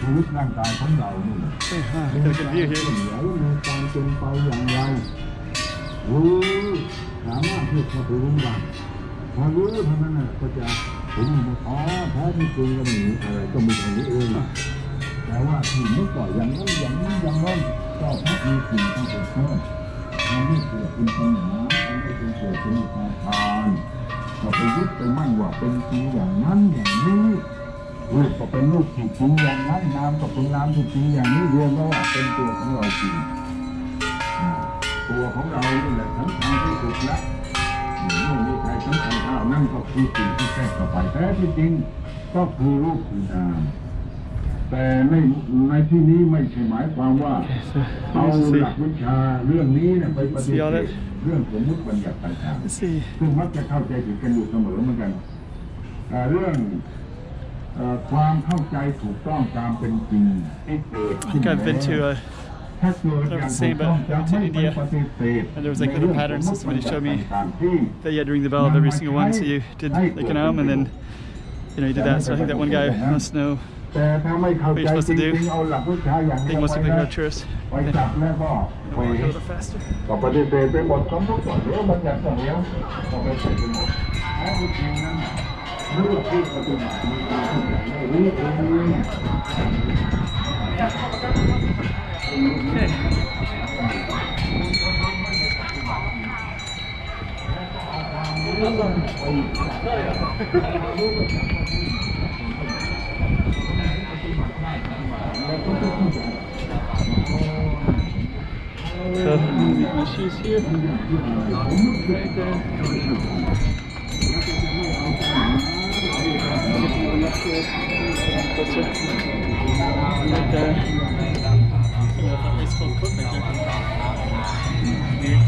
ชีวิตร่างกายของเรานี่ Hey, huh, got a good view เห here. ลือในการเป็นไปอย่างไรรู้สามารถที่จะรู้ได้พอรู้เท่านั้นน่ะก็จะถึงแท้ที่จริงก็มีอะไรก็มีตรงนี้เองแต่ว่าที่ไม่ปล่อยอย่างนั้นอย่างนี้อย่างนั้นก็เพราะมีสิ่งที่เกิดขึ้นมันไม่เกิดเป็นปัญหามันไม่เกิดเป็นความทานก็ไปยึดไปมั่นว่าเป็นจริงอย่างนั้นอย่างนี้รูปก็เป็นรูปที่จริงอย่างนั้นนามก็เป็นนามที่จริงอย่างนี้รวมแล้วว่าเป็นตัวของเราจริงตัวของเรานี่แหละสำคัญที่สุดละไม่มีใครสำคัญเท่านั่นก็คือสิ่งที่แทรกเข้าไปแต่ที่จริงก็คือรูปคือนามแต่ในที่นี้ไม่ใช่หมายความว่าเอาหลักวิชาเรื่องนี้ไปปฏิบัติเรื่องสมมติบัญญัติต่างๆซึ่งมักจะเข้าใจผิดกันอยู่เสมอเหมือนกันเรื่องความเข้าใจถูกต้องตามเป็นจริงที่เกิดขึ้นแล้ว ถ้าเกิดอย่าง the same, ถูกต้อง but จะ I went to ไม่ไป India ปฏิเสธ and there was like little patterns that somebody showed me ต่างๆที่ that you had to ring the bell of every single one. So you did like an and then you did that. So I think that one guy must know. แต่ถ้าไม่เข้า What ใจ you're supposed จ to ริ do. งๆเอาหลักวิชาอย่าง I เดี think ยว most ไป people here นะ are tourists. ไปจับแล้วก็ไป Walk a little faster. ก็ปฏิเสธไปหมดคำทุกอย่างเดี๋ยวมันอยากจะเหนียวก็ไปใส่ไปหมดแท้จริงนั้นเรื่องที่ปฏิบัติมีการทุกอย่างไม่รู้เอง Okay. So, leave my shoes here. Right there. Closer. Right there. Yeah, that place called Cook right there. Weird.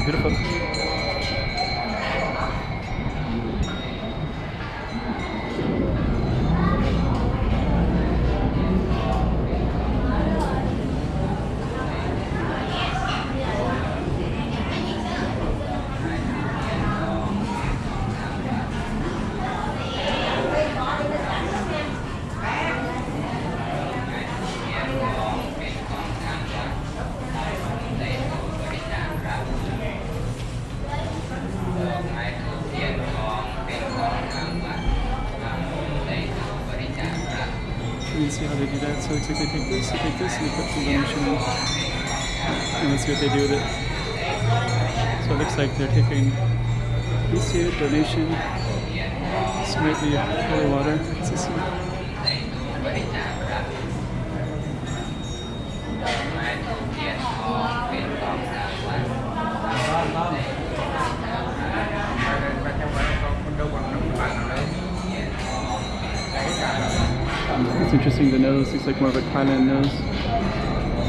Beautiful. You see how they do that? So it looks like they take this, and they put some donation in. And let's see what they do with it. So it looks like they're taking this here, donation. This might be holy water. What's this here? It's interesting, the nose looks like more of a Thailand nose.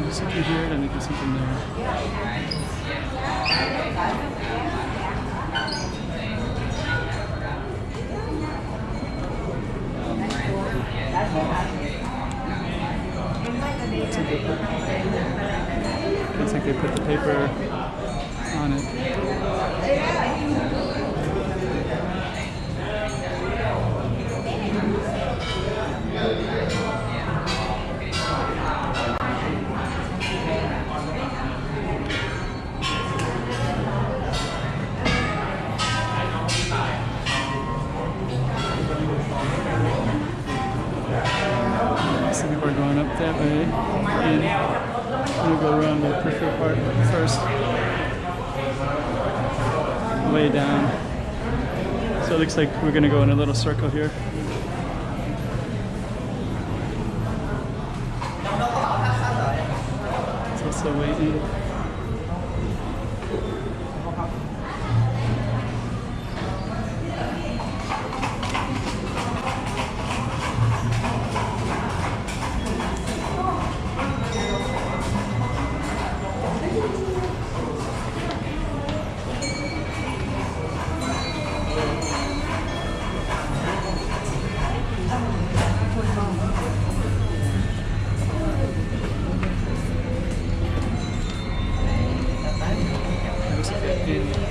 Something here, and then there's something there. Looks like they put the paper on it. Some people are going up that way, and I'm gonna go around the peripheral part first, way down. So it looks like we're gonna go in a little circle here. It's also waiting.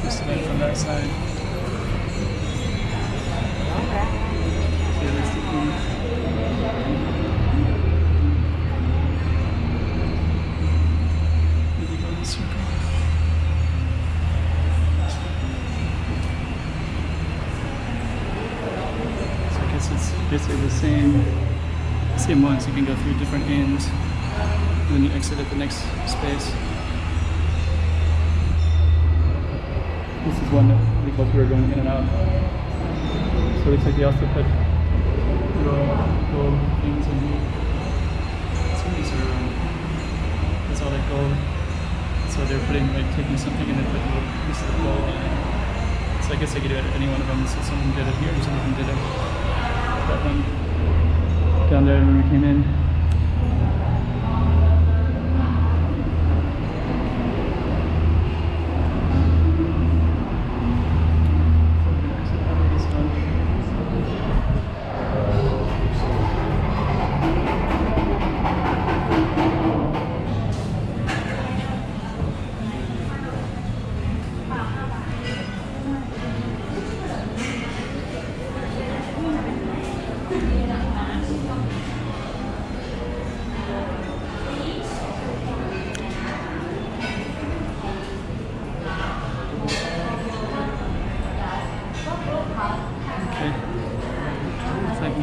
Just about from that side. Okay, that's the key. the same ones. You can go through different inns, and then you exit at the next space. This is one that I think most people are going in and out. So it looks like they also put little gold things in here. Some of these are, that's all that gold. So they're putting, like, taking something and then putting little pieces of gold on it. So I guess I could do it at any one of them. So some of them did it here, and some of them did it that one down there when we came in.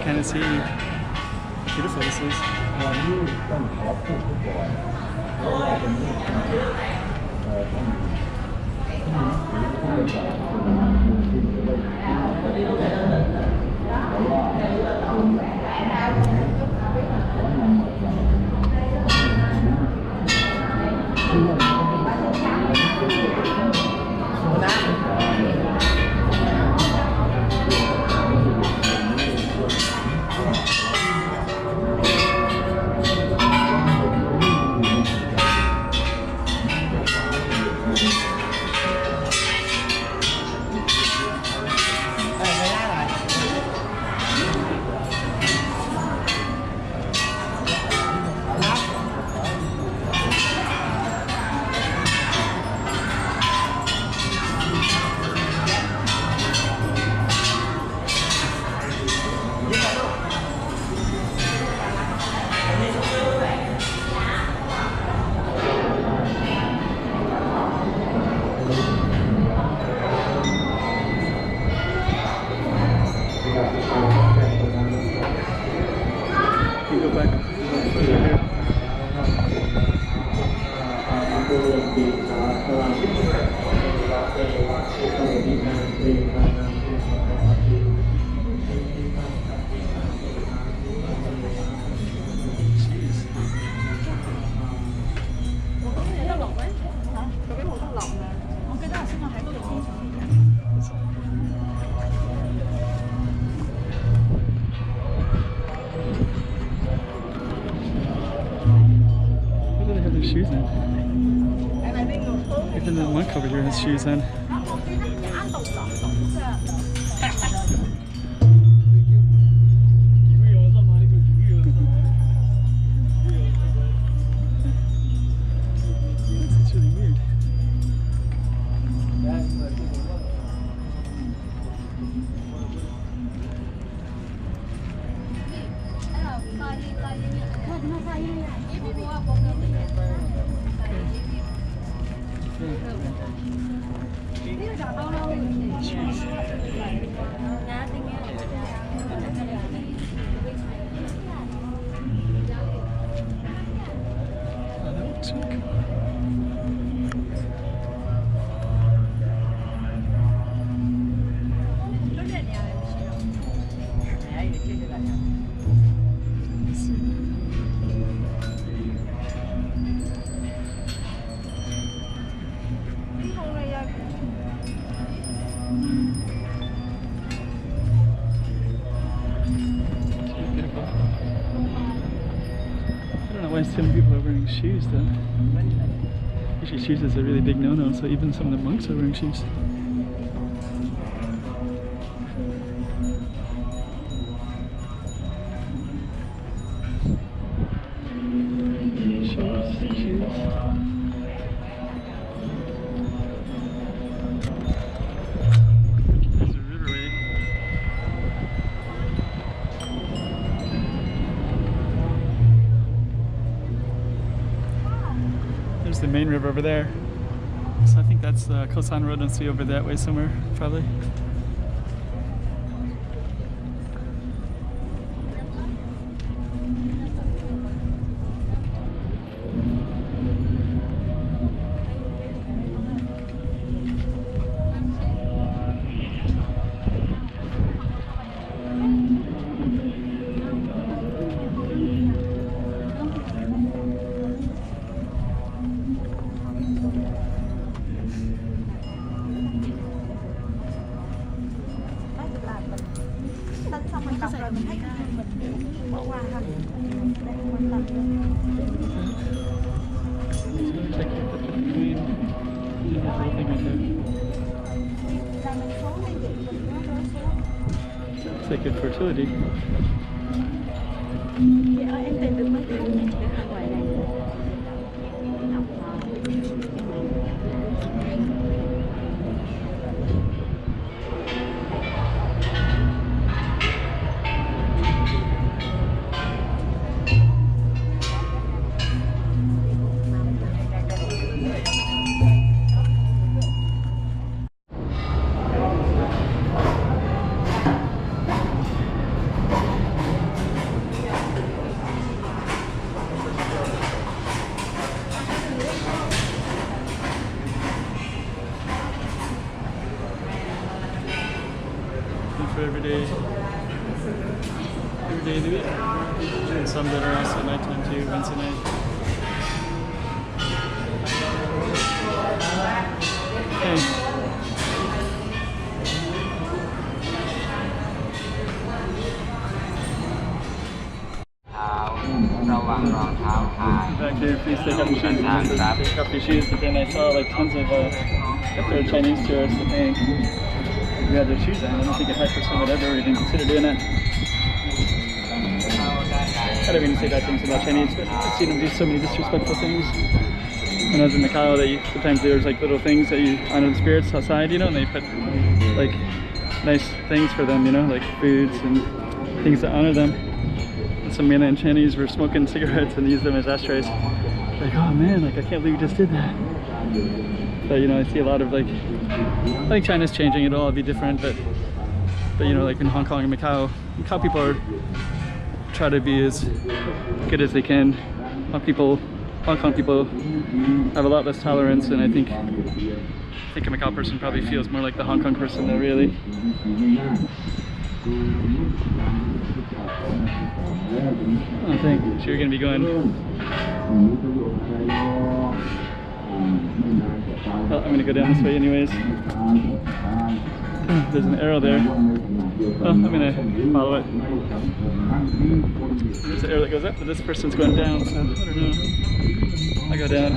Kind of see how beautiful this is. ต้องขอพูดก่อนเพราะว่าเป็นเรื่องของshoes in. Even the monk over here has shoes in. That's really weird. Why so many people are wearing shoes though? Usually shoes is a really big no-no, so even some of the monks are wearing shoes. The main river over there. So I think that's the Khaosan road. Must be over that way somewhere, probably. It's like good fertility. Em tìm được mấy cái ngoài này. For every day of the week. And some that are also nighttime too, Wednesday night. Hey. ระวังรองเท้าหาย Back there, please take off your shoes. Take off your shoes, but then I saw like tons of if they're Chinese tourists, I think, who had their shoes on. I don't think a Thai person would ever even consider doing that. I don't mean to say bad things about Chinese, but I've seen them do so many disrespectful things. When I was in Macau, sometimes there's like little things that you honor the spirits outside, you know, and they put like nice things for them, you know, like foods and things that honor them. Some mainland Chinese were smoking cigarettes and used them as ashtrays. Like, oh man, like I can't believe you just did that. But you know, I see a lot of like, I think China's changing. It'll all be different, but you know, like in Hong Kong and Macau people are try to be as good as they can. Hong Kong people have a lot less tolerance, and I think a Macau person probably feels more like the Hong Kong person though, really. Oh, thank you. So you're gonna be going. Well, I'm gonna go down this way anyways. There's an arrow there. Oh, I'm gonna follow it. There's an arrow that goes up, but this person's going down, so I don't know. I go down.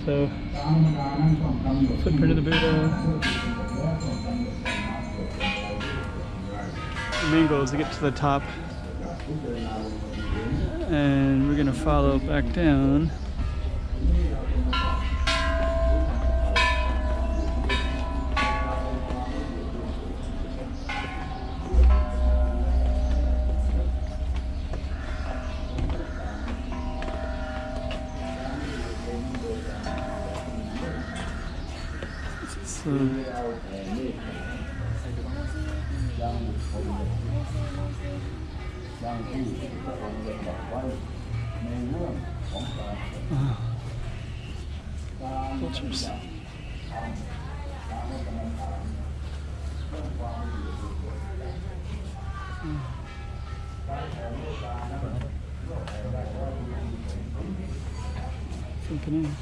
So, footprint of the Buddha. The main goal is to get to the top, and we're gonna follow back down. So, cultures. From Penang.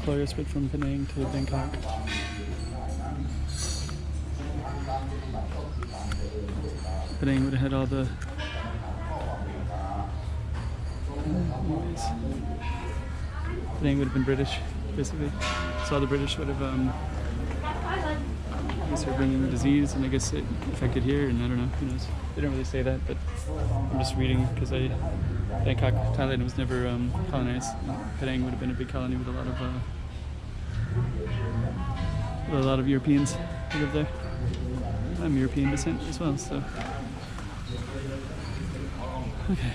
Chloe spread from Penang to Bangkok. Penang would have had all the Penang would have been British, basically. So all the British would have, I guess, were bringing disease, and I guess it affected here, and I don't know, who knows. They don't really say that, but I'm just reading because Bangkok, Thailand was never colonized. Penang would have been a big colony with a lot of Europeans who live there. I'm European descent as well, so okay.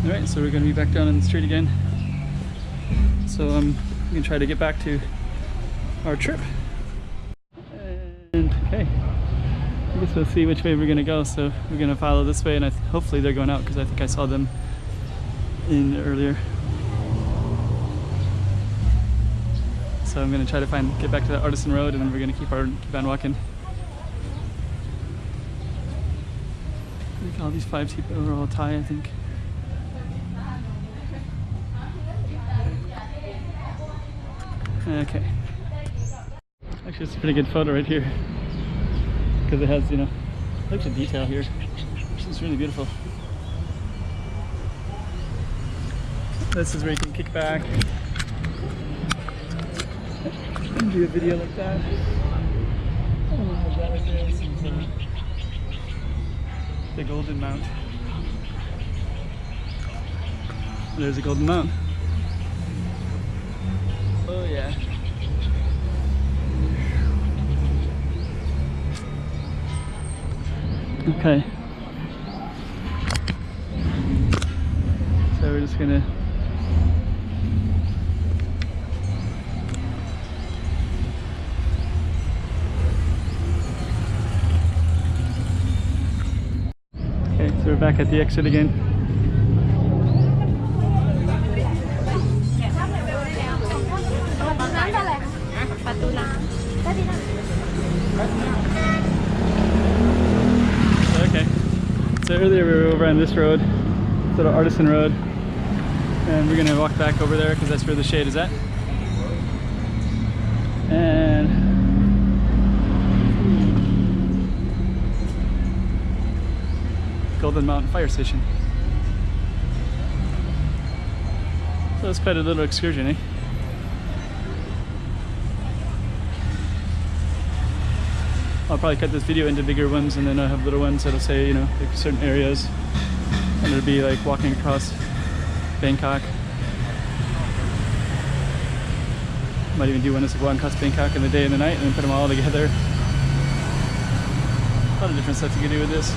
Alright, so we're going to be back down on the street again. So I'm going to try to get back to our trip. And okay, I guess we'll see which way we're going to go. So we're going to follow this way, and hopefully they're going out because I think I saw them in earlier. So I'm gonna try to get back to the Artisan Road, and then we're gonna keep on walking. I think all these 5 people are all Thai, I think. Okay. Actually, it's a pretty good photo right here because it has, you know, look at the detail here. It's really beautiful. This is where you can kick back and do a video like that. Oh, that right there. This is the Golden Mount. There's a Golden Mount. Oh yeah. Okay. So we're just gonna so we're back at the exit again. Okay, so earlier we were over on this road, sort of Artisan Road, and we're gonna walk back over there because that's where the shade is at. And Golden Mountain Fire Station. So it's quite a little excursion, eh? I'll probably cut this video into bigger ones, and then I'll have little ones that'll say, you know, like certain areas, and it'll be like walking across Bangkok. Might even do one that's walking across Bangkok in the day and the night, and then put them all together. A lot of different stuff you can do with this.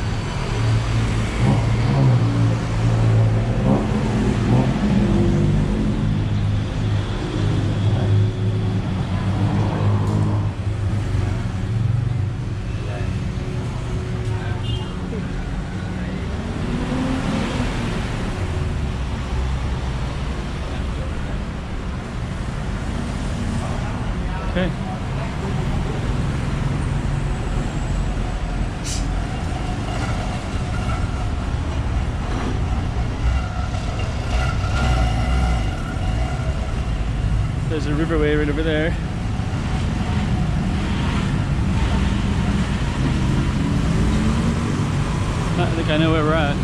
Okay. There's a riverway right over there. I think I know where we're at.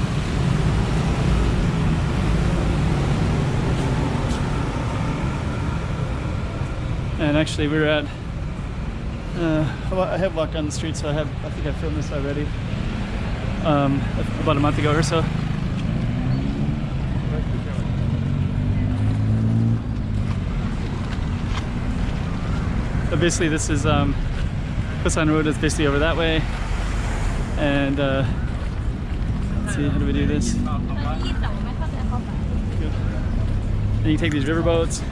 And actually we're at, I have walked down the street, so I think I filmed this already, about a month ago or so. So basically this is, Khaosan Road is basically over that way. And let's see, how do we do this? And you take these river boats.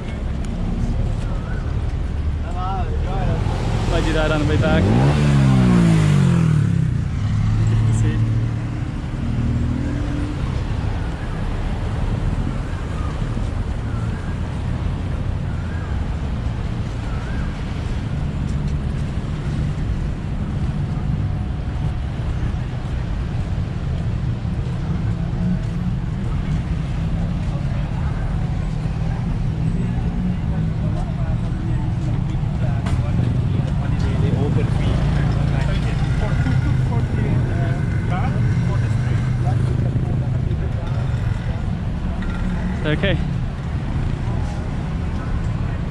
Might do that on the way back. Let's see. Okay.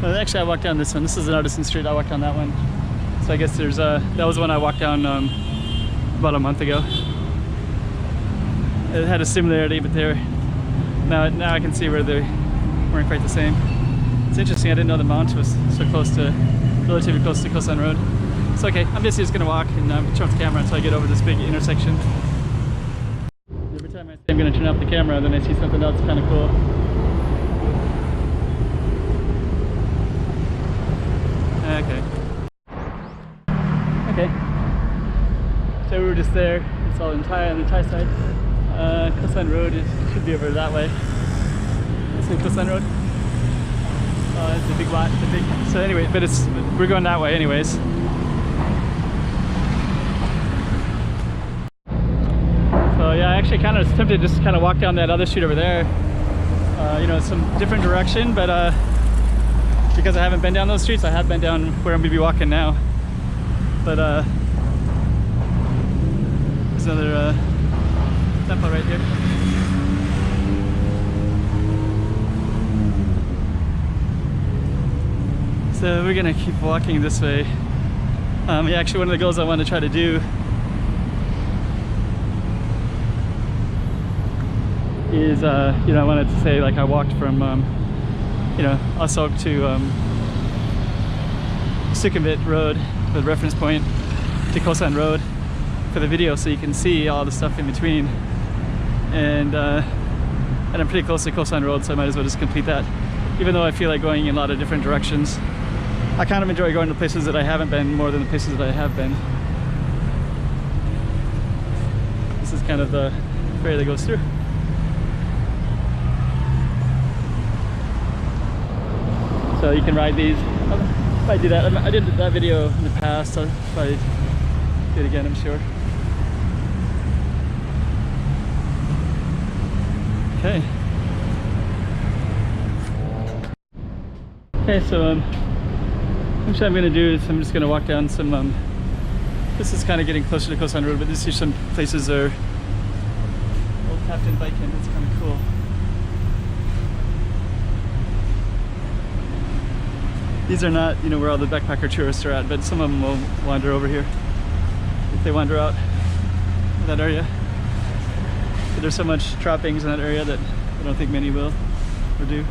Well, actually I walked down this one. This is an Artisan Street. I walked down that one. So I guess there's that was one I walked down about a month ago. It had a similarity, but now I can see where they weren't quite the same. It's interesting. I didn't know the mount was so relatively close to Khaosan Road. It's okay. I'm basically just gonna walk and turn off the camera until I get over this big intersection. Every time I say I'm gonna turn off the camera, then I see something else kind of cool. Okay. Okay. So we were just there. It's all in Thai on the Thai side. Khaosan Road should be over that way. to Khaosan Road. It's a big lot. So anyway, but we're going that way anyways. So yeah, I actually kind of tempted to just kind of walk down that other street over there. You know, some different direction, but because I haven't been down those streets, I have been down where I'm gonna be walking now. But there's another temple right here. So we're gonna keep walking this way. Yeah, actually one of the goals I want to try to do is, you know, I wanted to say like I walked from, you know, Asok to Sukhumvit Road, the reference point, to Khaosan Road for the video, so you can see all the stuff in between. And I'm pretty close to Khaosan Road, so I might as well just complete that. Even though I feel like going in a lot of different directions, I kind of enjoy going to places that I haven't been more than the places that I have been. This is kind of the ferry that goes through. So you can ride these. If I do that, I did that video in the past. So if I do it again, I'm sure. Okay. Okay, so what I'm gonna do is I'm just gonna walk down some. This is kind of getting closer to Khaosan Road, but this is some places are old Captain Biking. That's kind of cool. These are not, you know, where all the backpacker tourists are at, but some of them will wander over here if they wander out in that area. But there's so much trappings in that area that I don't think many will or do.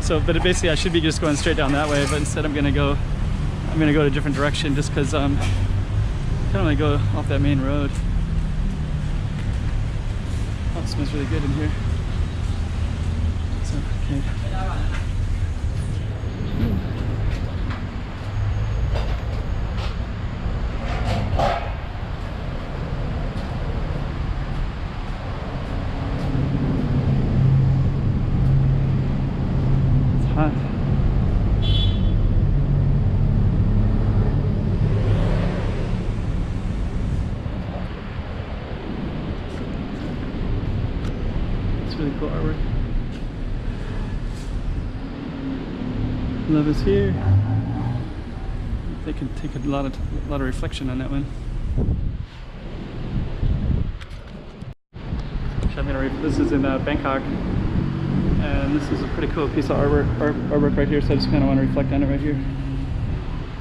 So, but basically I should be just going straight down that way, but instead I'm gonna go to a different direction just because I kind of want to go off that main road. Oh, it smells really good in here. So, okay. Really cool artwork. Love is here. They can take a lot of reflection on that one. This is in Bangkok, and this is a pretty cool piece of artwork right here. So I just kind of want to reflect on it right here.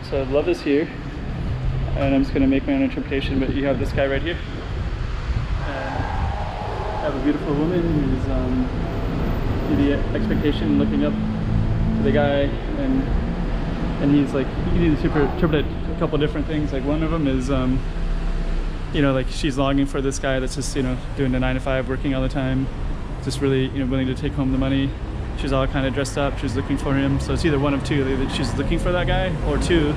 So love is here, and I'm just going to make my own interpretation. But you have this guy right here. I have a beautiful woman who's the expectation, looking up to the guy, and he's like, you can interpret a couple different things. Like one of them is, you know, like she's longing for this guy that's just, you know, doing the 9-to-5, working all the time, just really, you know, willing to take home the money. She's all kind of dressed up. She's looking for him. So it's either one of two: either she's looking for that guy, or two,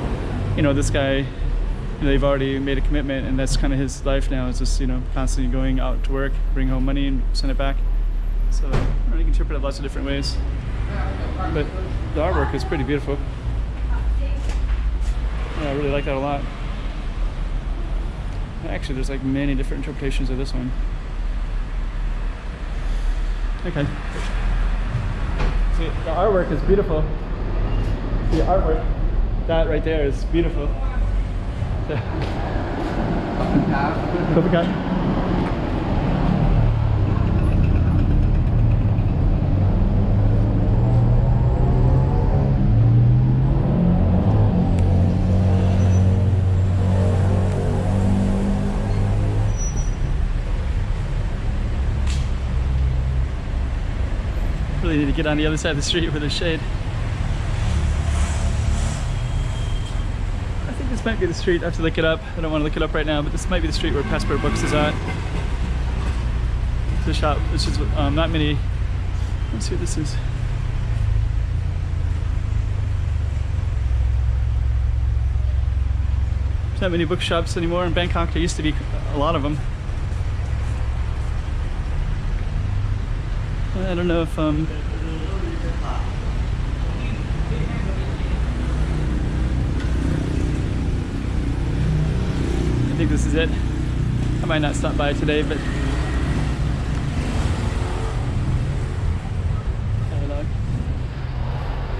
you know, this guy, they've already made a commitment, and that's kind of his life now. It's just, you know, constantly going out to work, bring home money and send it back. So you can interpret it lots of different ways, but the artwork is pretty beautiful. Yeah, I really like that a lot. Actually, there's like many different interpretations of this one. Okay. See, the artwork is beautiful. The artwork, that right there is beautiful. Really need to get on the other side of the street where there's shade. I think this might be the street. I have to look it up. I don't want to look it up right now, but this might be the street where Passport Books is at. It's a shop. It's just not many. Let's see what this is. There's not many bookshops anymore in Bangkok. There used to be a lot of them. I don't know if I think this is it. I might not stop by today, but catalog.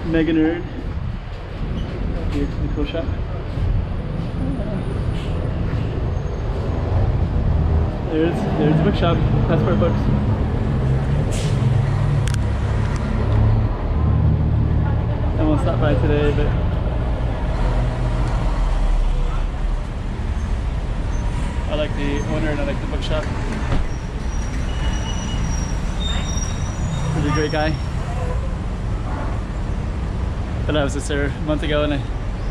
Mega Nerd. Here's the cool shop. There's the bookshop, Passport Books. I won't stop by today, but I like the owner and I like the bookshop. Really great guy. But I was just there a month ago, and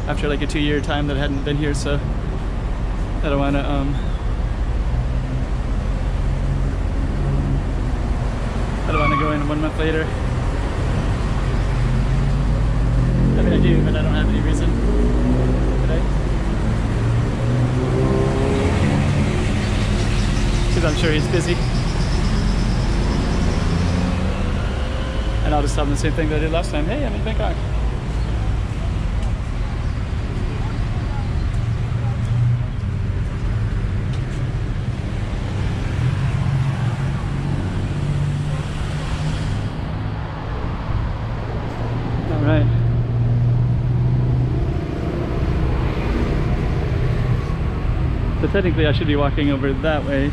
after like a 2-year time that I hadn't been here, so I don't want to go in 1 month later. I mean, I do, but I don't have any reason today. Because I'm sure he's busy. And I'll just tell him the same thing that I did last time. Hey, I'm in Bangkok. Right. So technically I should be walking over that way,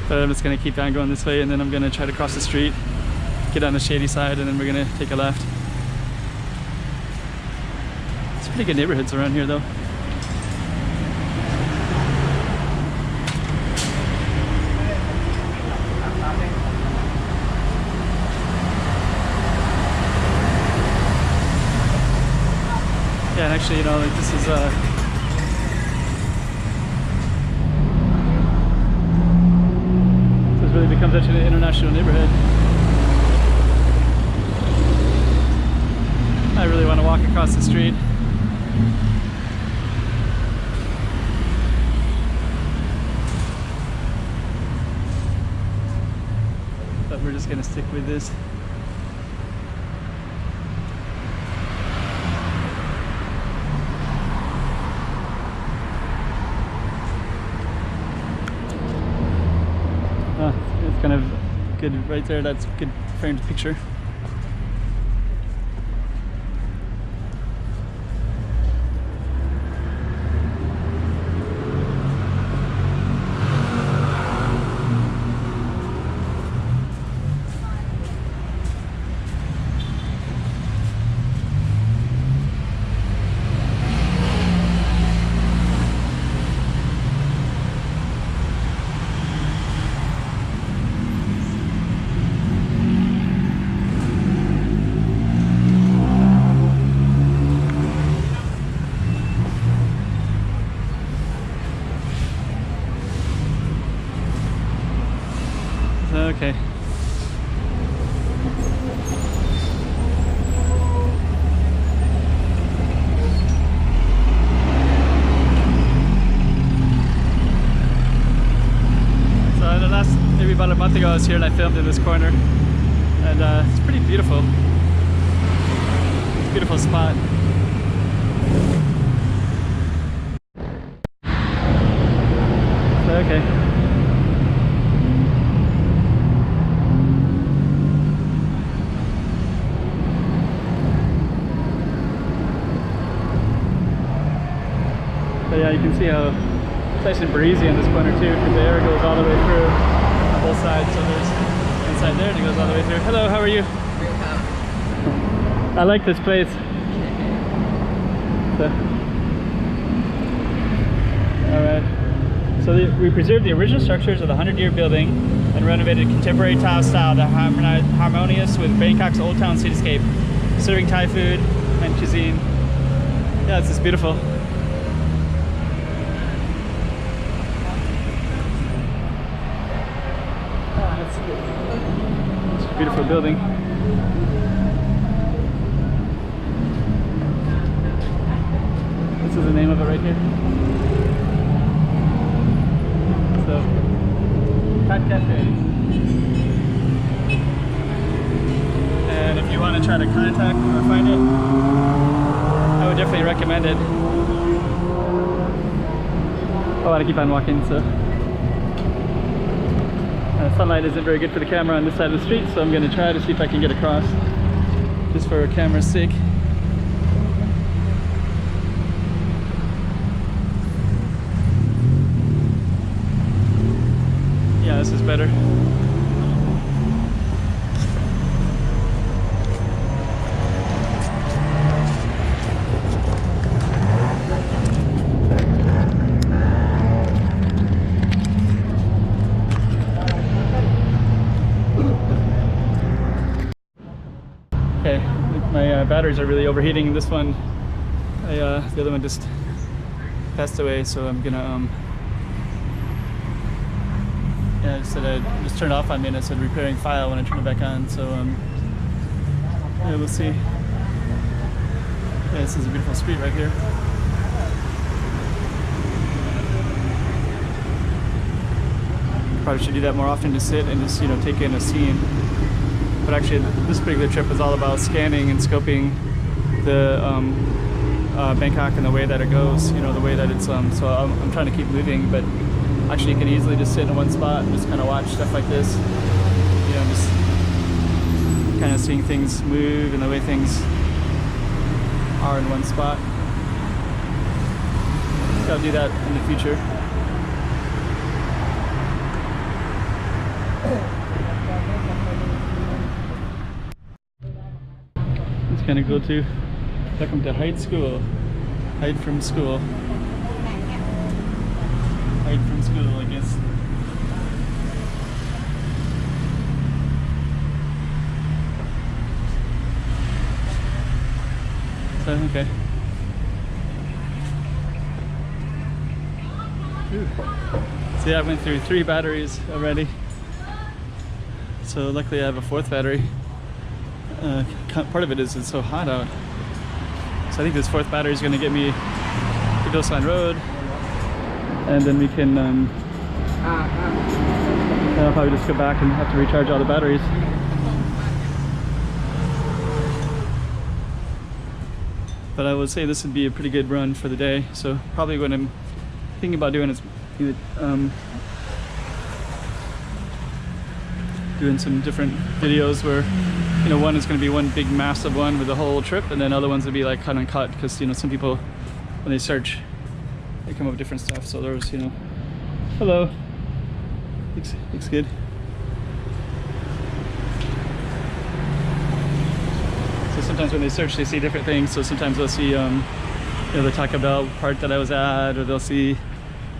but I'm just going to keep on going this way, and then I'm going to try to cross the street, get on the shady side, and then we're going to take a left. It's pretty good neighborhoods around here though. Yeah, and actually, you know, like this is really become such an international neighborhood. I really want to walk across the street. But we're just gonna stick with this. It's kind of good right there. That's a good framed picture. Okay. So the last, maybe about a month ago I was here and I filmed in this corner, and it's pretty beautiful. It's a beautiful spot. So, okay. But yeah, you can see how it's nice and breezy on this corner too, because the air goes all the way through on both sides. So there's inside there and it goes all the way through. Hello, how are you? I like this place. So, alright. So we preserved the original structures of the 100-year building and renovated contemporary Thai style that harmonious with Bangkok's old town cityscape, serving Thai food and cuisine. Yeah, it's just beautiful. It's a beautiful building. This is the name of it right here. So, Cat Cafe. try to contact or find it, I would definitely recommend it. I want to keep on walking, so sunlight isn't very good for the camera on this side of the street, so I'm going to try to see if I can get across just for camera's sake. Yeah, this is better. Okay, my batteries are really overheating. This one, the other one just passed away, so I'm gonna yeah, it said I just turned off on me and it said repairing file when I turn it back on, so yeah, we'll see. Yeah, this is a beautiful street right here. Probably should do that more often, to sit and just, you know, take in a scene. But actually, this particular trip was all about scanning and scoping the Bangkok and the way that it goes, you know, the way that it's, so I'm trying to keep moving, but actually you can easily just sit in one spot and just kind of watch stuff like this, you know, just kind of seeing things move and the way things are in one spot. So I'll do that in the future. It's kind of cool too. Welcome to Hide School. Hide from school. Hide from school, I guess. So, okay. Ooh. See, I went through 3 batteries already. So luckily I have a 4th battery. Part of it is it's so hot out. So I think this 4th battery is going to get me to Khaosan Road, and then we can I'll probably just go back and have to recharge all the batteries. But I would say this would be a pretty good run for the day. So probably what I'm thinking about doing is doing some different videos where, you know, one is going to be one big massive one with the whole trip, and then other ones will be like cut and cut, because, you know, some people when they search they come up with different stuff. So there's, you know, hello, looks good. So sometimes when they search they see different things, so sometimes they'll see you know, the Taco Bell part that I was at, or they'll see,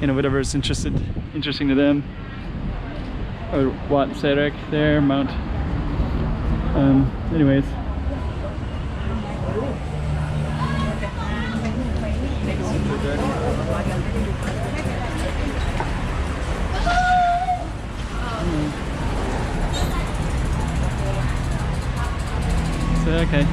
you know, whatever is interesting to them. Or Get Sidetracked there, Mount. Anyways. So, okay.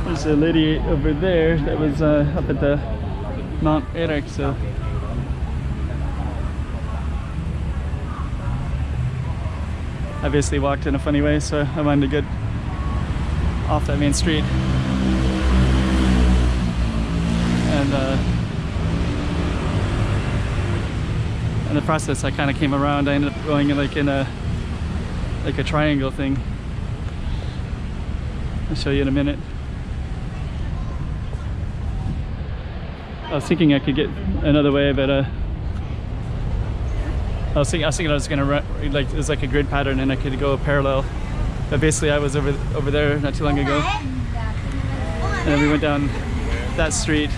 There's a lady over there that was up at the Mount Eric, so obviously walked in a funny way, so I wanted to get off that main street. And in the process I kind of came around. I ended up going in like a triangle thing. I'll show you in a minute. I was thinking I could get another way, but I was thinking I was gonna run, like, it was like a grid pattern and I could go parallel. But basically I was over there not too long ago, and then we went down that street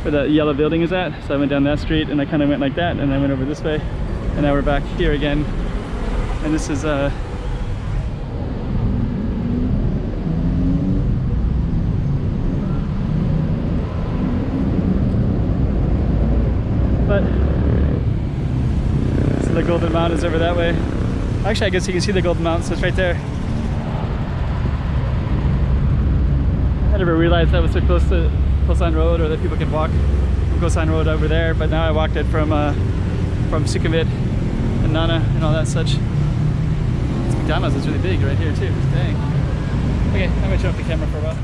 where the yellow building is at. So I went down that street and I kind of went like that, and I went over this way, and now we're back here again. And this is but so the Golden Mountain is over that way. Actually, I guess you can see the Golden Mountain, so it's right there. never realized that was so close to Khaosan Road, or that people could walk from Khaosan Road over there, but now I walked it from Sukhumvit and Nana and all that such. This McDonald's is really big right here too. Dang. Okay, I'm gonna turn off the camera for a while.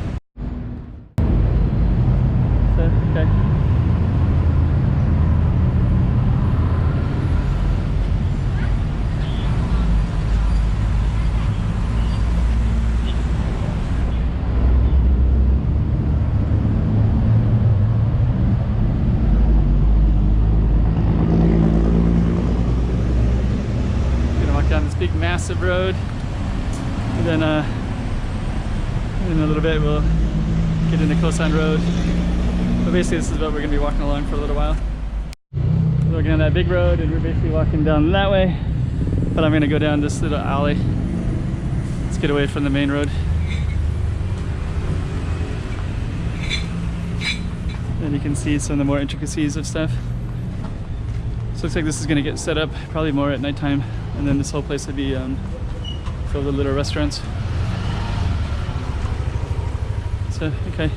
So, okay. Down this big massive road, and then in a little bit we'll get into Khaosan Road. But basically this is what we're going to be walking along for a little while. We're looking at that big road and we're basically walking down that way, but I'm going to go down this little alley. Let's get away from the main road. And you can see some of the more intricacies of stuff. So it looks like this is going to get set up probably more at nighttime, and then this whole place will be filled with little restaurants. So, okay.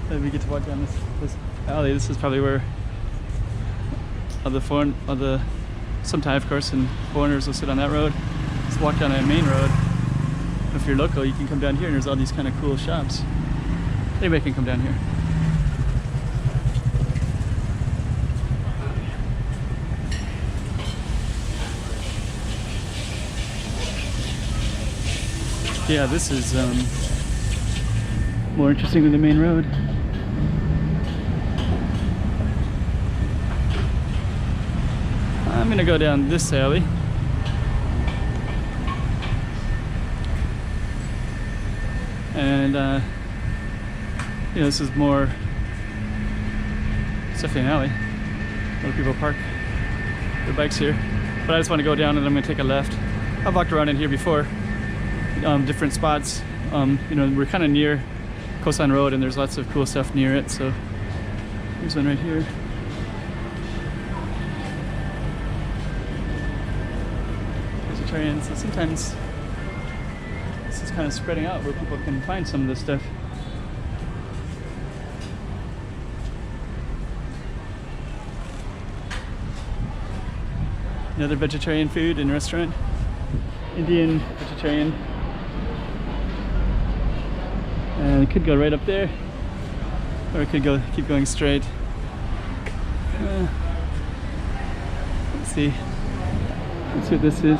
So we get to walk down this alley. This is probably where some Thai, of course, and foreigners will sit on that road. Let's walk down that main road. If you're local, you can come down here and there's all these kind of cool shops. Anybody can come down here. Yeah, this is more interesting than the main road. I'm gonna go down this alley. And you know, this is more, it's definitely an alley. A lot of people park their bikes here. But I just want to go down and I'm going to take a left. I've walked around in here before, different spots. You know, we're kind of near Khaosan Road and there's lots of cool stuff near it. So here's one right here. Vegetarian. So sometimes this is kind of spreading out where people can find some of this stuff. Another vegetarian food and restaurant. Indian vegetarian. And it could go right up there, or it could keep going straight. Let's see. Let's see what this is.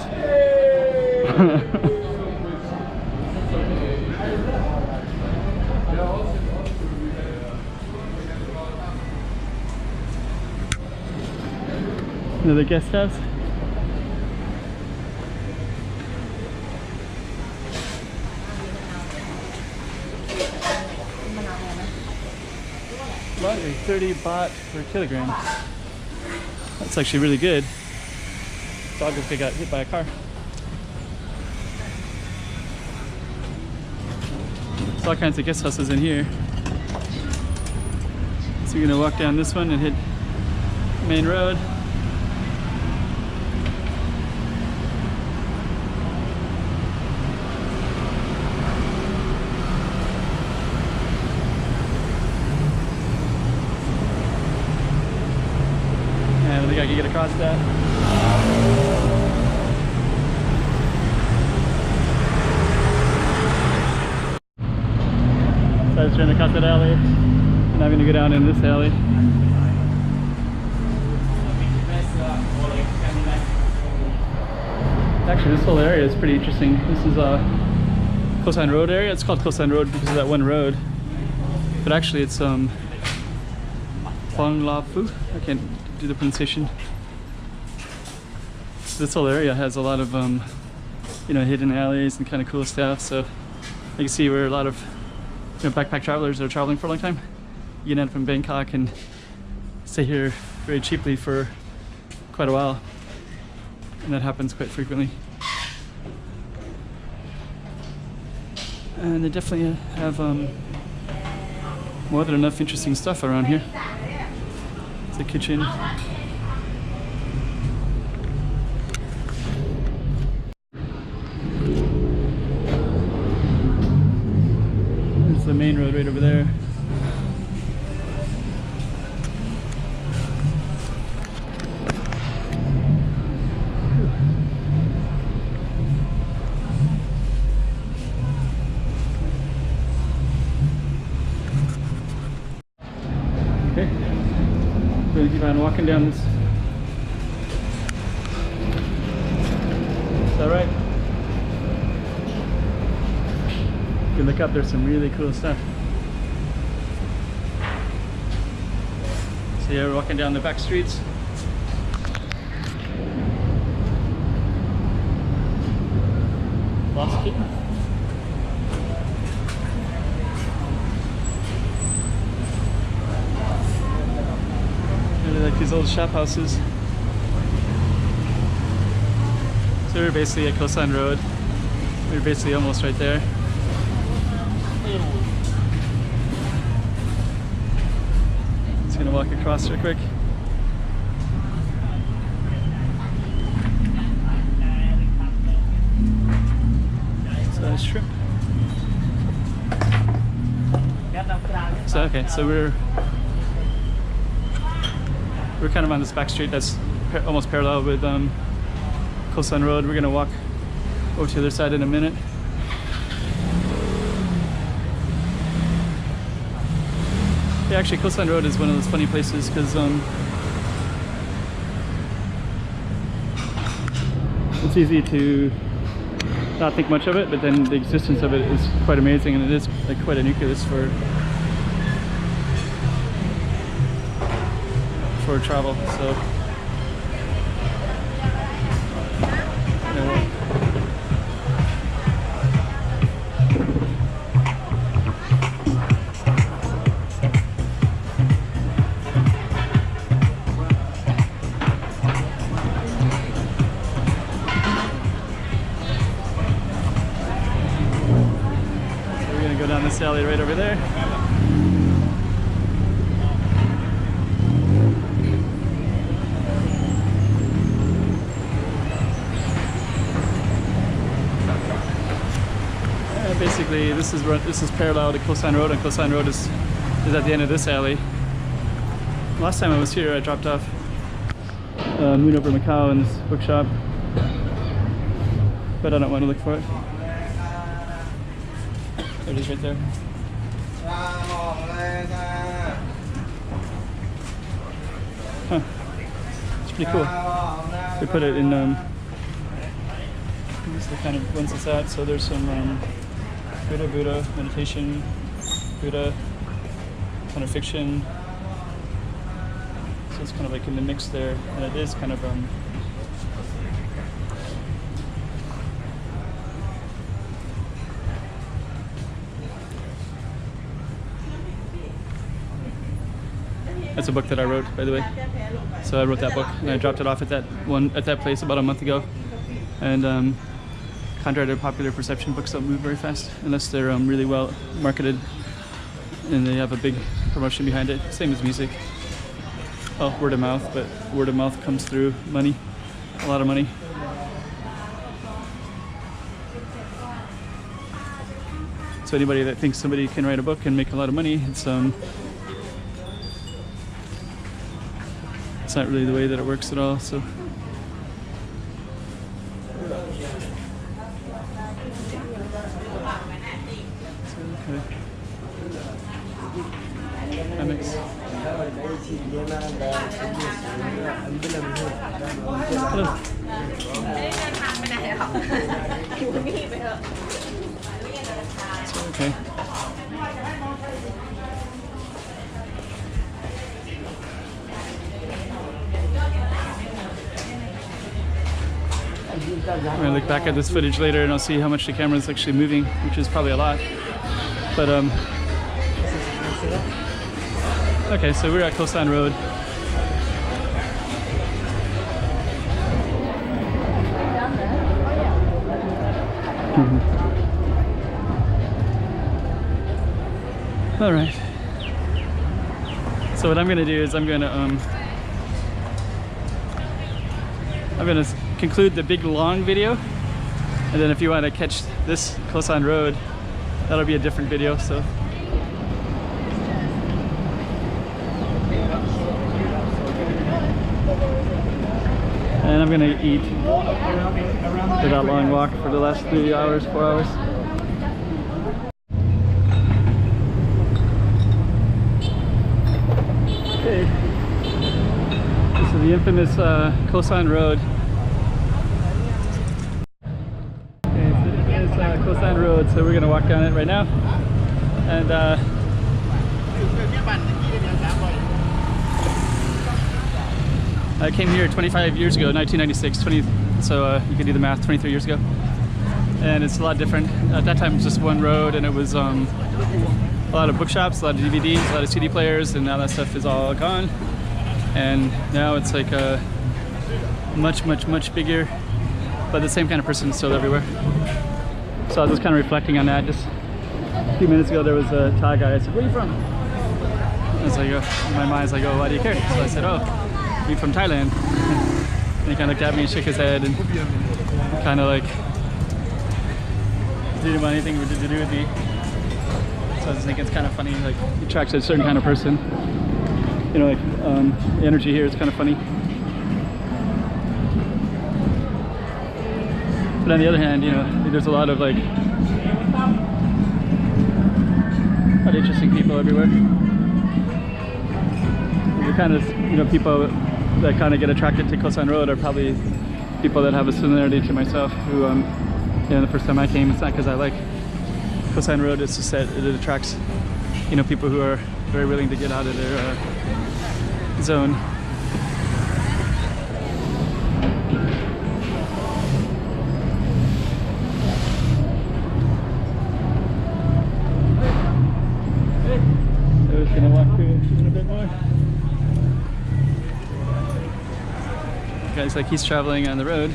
Another guest house. Laundry, 30 baht per kilogram. That's actually really good. Dog if they got hit by a car. There's all kinds of guest houses in here. So we're gonna walk down this one and hit main road. And I think I can get across that. So I was trying to cut that alley, and I'm going to go down in this alley. Actually, this whole area is pretty interesting. This is a Khaosan Road area. It's called Khaosan Road because of that one road. But actually it's Phang La Phu. I can't do the pronunciation. This whole area has a lot of you know, hidden alleys and kind of cool stuff. So you can see where a lot of, you know, backpack travelers that are traveling for a long time, you can end up in Bangkok and stay here very cheaply for quite a while. And that happens quite frequently. And they definitely have more than enough interesting stuff around here. It's a kitchen. the main road right over there. Okay, we're gonna keep on walking down this. Is that right? You can look up, there's some really cool stuff. So yeah, we're walking down the back streets. Lost kitten. Really like these old shop houses. So we're basically at Khaosan Road. We're basically almost right there. Just gonna walk across real quick. So shrimp. So okay, so we're kind of on this back street that's almost parallel with Khaosan Road. We're gonna walk over to the other side in a minute. Yeah, actually Khaosan Road is one of those funny places because it's easy to not think much of it, but then the existence of it is quite amazing, and it is like quite a nucleus for travel. So we're gonna go down this alley right over there. Basically, this is parallel to Khaosan Road, and Khaosan Road is at the end of this alley. Last time I was here, I dropped off Moon Over Macau in this bookshop, but I don't want to look for it. There it is right there. Huh. It's pretty cool. They put it in, these are the kind of ones it's at, so there's some Buddha, meditation, Buddha, kind of fiction. So it's kind of like in the mix there, and it is kind of that's a book that I wrote, by the way. So I wrote that book and I dropped it off at that place about a month ago. And contrary to popular perception, books don't move very fast unless they're really well marketed and they have a big promotion behind it. Same as music. Well, word of mouth, but word of mouth comes through money, a lot of money. So anybody that thinks somebody can write a book and make a lot of money, it's not really the way that it works at all. So okay. That makes hello. So, okay. I'm gonna look back at this footage later and I'll see how much the camera is actually moving, which is probably a lot. But okay, so we're at Khaosan Road. All right. So what I'm gonna do is I'm gonna conclude the big long video, and then if you want to catch this Khaosan Road, that'll be a different video. So And I'm gonna eat for that long walk for the last 3 hours, 4 hours. Okay, this is the infamous Khaosan Road. Okay, so this is Khaosan Road, so we're gonna walk down it right now. And I came here 25 years ago, 1996, so you can do the math, 23 years ago. And it's a lot different. At that time it was just one road, and it was a lot of bookshops, a lot of DVDs, a lot of CD players, and now that stuff is all gone. And now it's like a much bigger, but the same kind of person still everywhere. So I was just kind of reflecting on that. Just a few minutes ago there was a Thai guy. I said, "Where are you from?" I was like, in my mind's like, "Oh, why do you care?" So I said, "Oh, I'm from Thailand." And he kind of looked at me and shook his head and kind of like didn't want anything to do with me. So I was thinking it's kind of funny, like he attracts a certain kind of person. You know, like the energy here is kind of funny. But on the other hand, you know, there's a lot of like interesting people everywhere. The kind of, you know, people that kind of get attracted to Khaosan Road are probably people that have a similarity to myself. Who, you know, the first time I came, it's not because I like Khaosan Road. It's just that it attracts, you know, people who are very willing to get out of their zone. So just gonna walk through it a bit more. Guy's like he's traveling on the road.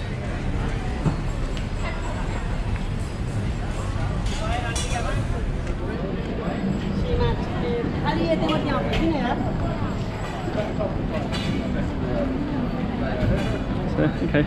So, okay.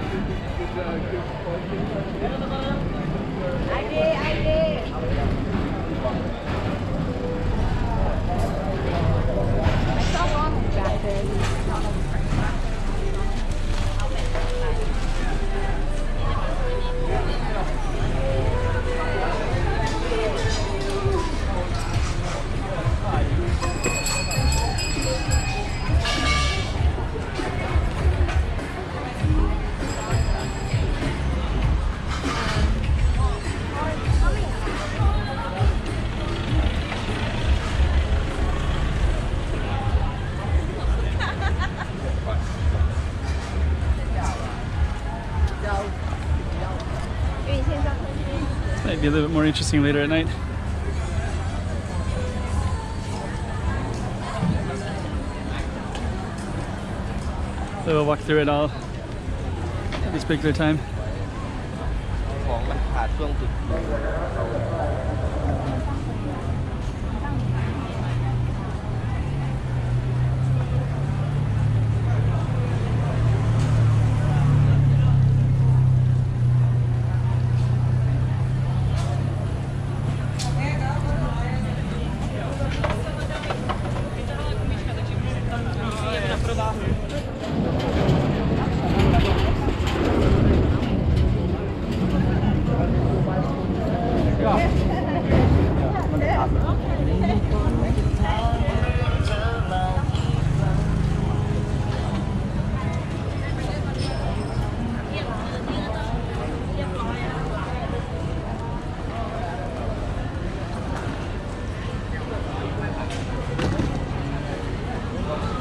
Might be a little bit more interesting later at night. So we'll walk through it all at this particular time.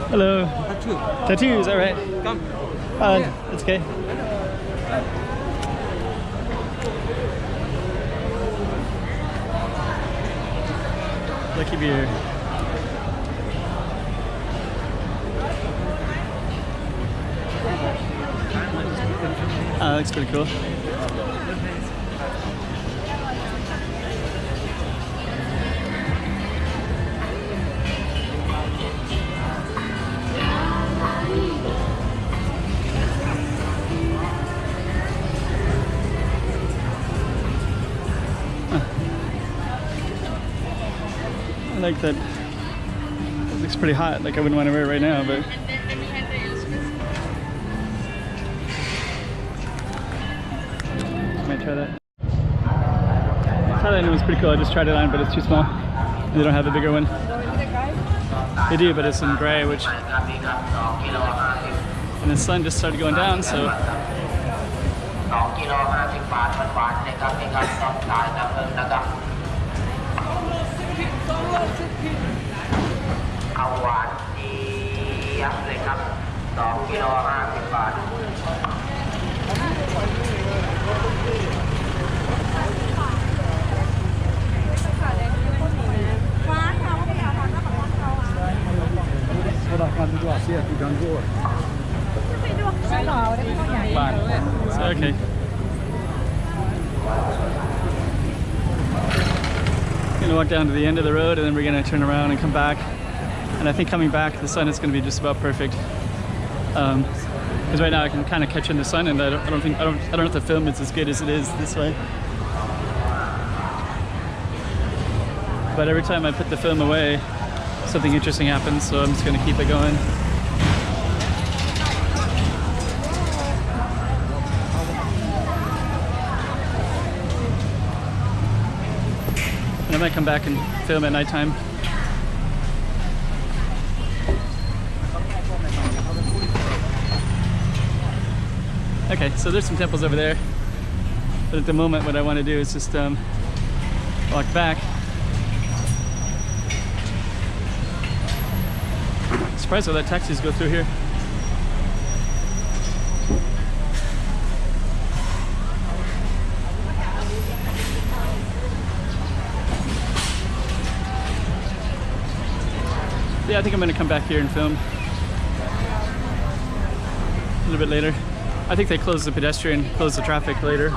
Hello. Tattoos, all right. Come. It's okay. Lucky beer. That looks pretty cool. I like that. It looks pretty hot. Like I wouldn't want to wear it right now, but that. Thailand was pretty cool. I just tried it on, but it's too small. They don't have a bigger one. They do, but it's in gray, which... And the sun just started going down, so... So, okay. We're gonna walk down to the end of the road, and then we're gonna turn around and come back. And I think coming back, the sun is gonna be just about perfect. Because right now I can kind of catch in the sun, and I don't know if the film is as good as it is this way. But every time I put the film away, something interesting happens, so I'm just gonna keep it going. And I might come back and film at nighttime. Okay, so there's some temples over there, but at the moment what I want to do is just walk back. Surprised how that taxis go through here. Yeah, I think I'm going to come back here and film a little bit later. I think they close the pedestrian, close the traffic later.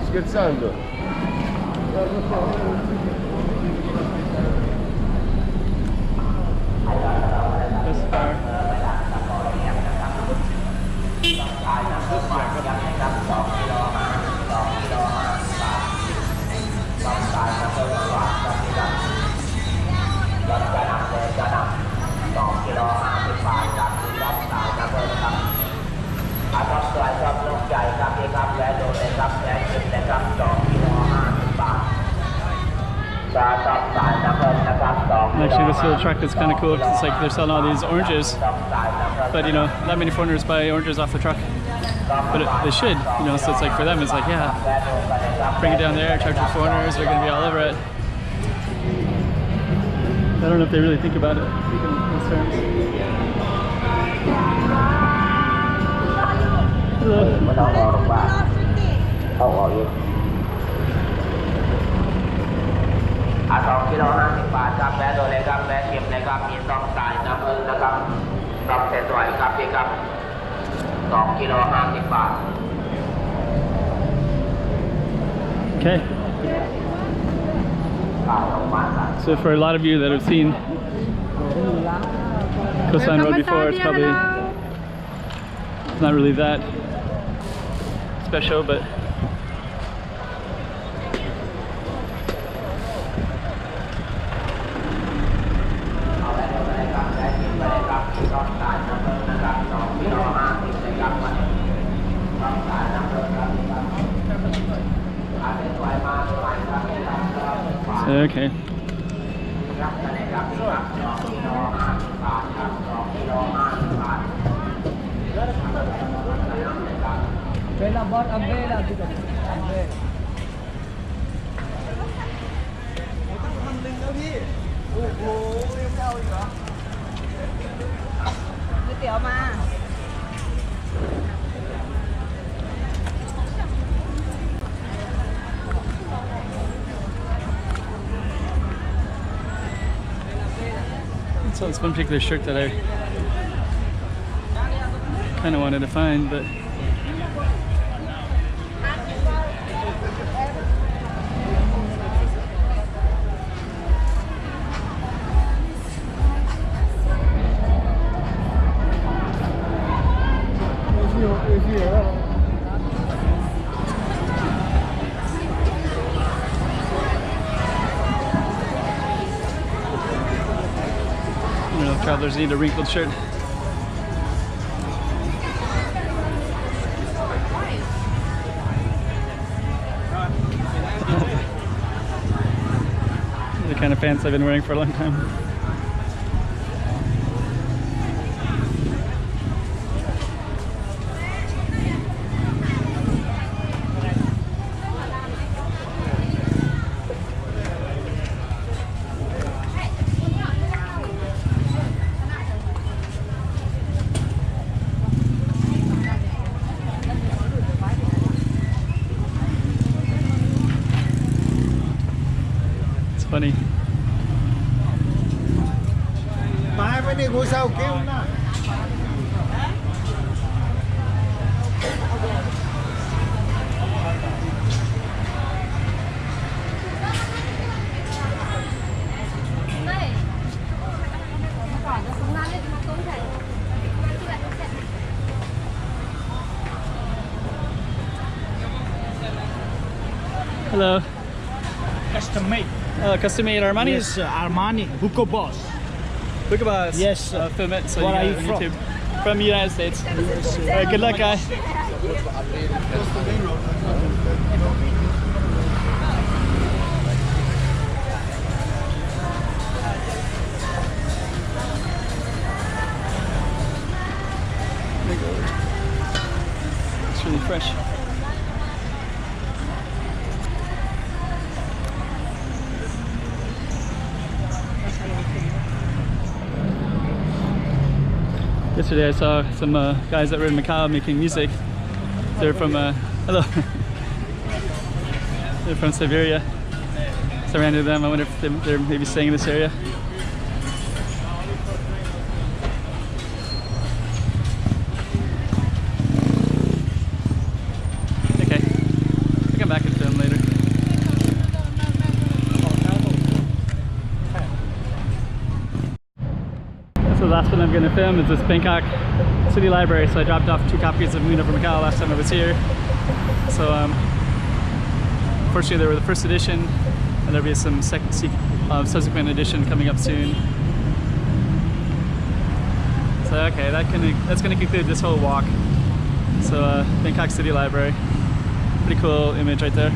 Scherzando. This car. Actually, this little truck is kind of cool because it's like they're selling all these oranges, but you know, not many foreigners buy oranges off the truck, but they should, you know. So it's like for them, it's like, yeah, bring it down there, charge for foreigners, they're gonna be all over it. I don't know if they really think about it in those terms. Hello. 2 กิโล 50 บาทครับแวะโดนเลยครับแวะชิมเลยครับมีซองสายน้ำผึ้งนะครับซองสวยๆครับพี่ครับ2 กิโล 50 บาท Okay. So for a lot of you that have seen Khaosan Road before, it's probably not really that special, but okay. So it's one particular shirt that I kind of wanted to find, but others need a wrinkled shirt. The kind of pants I've been wearing for a long time. Funny. Mai mới đi ngủ sau kêu nó. Hello. Custom made. Custom made Armani? Yes, Armani, Hugo Boss. Look at us. Yes. Film it. So Where you are got you it on from? YouTube. From the United States. All right, good luck, guy. It's really fresh. Yesterday I saw some guys that were in Macau making music. They're from, hello. They're from Siberia. So I ran into them. I wonder if they're maybe staying in this area. Okay, I'll come back and film later. So the last one I'm going to film is this Bangkok City Library. So I dropped off 2 copies of Moon Over Macau last time I was here. So unfortunately they were the first edition, and there'll be some subsequent edition coming up soon. So okay, that's going to conclude this whole walk. So Bangkok City Library, pretty cool image right there.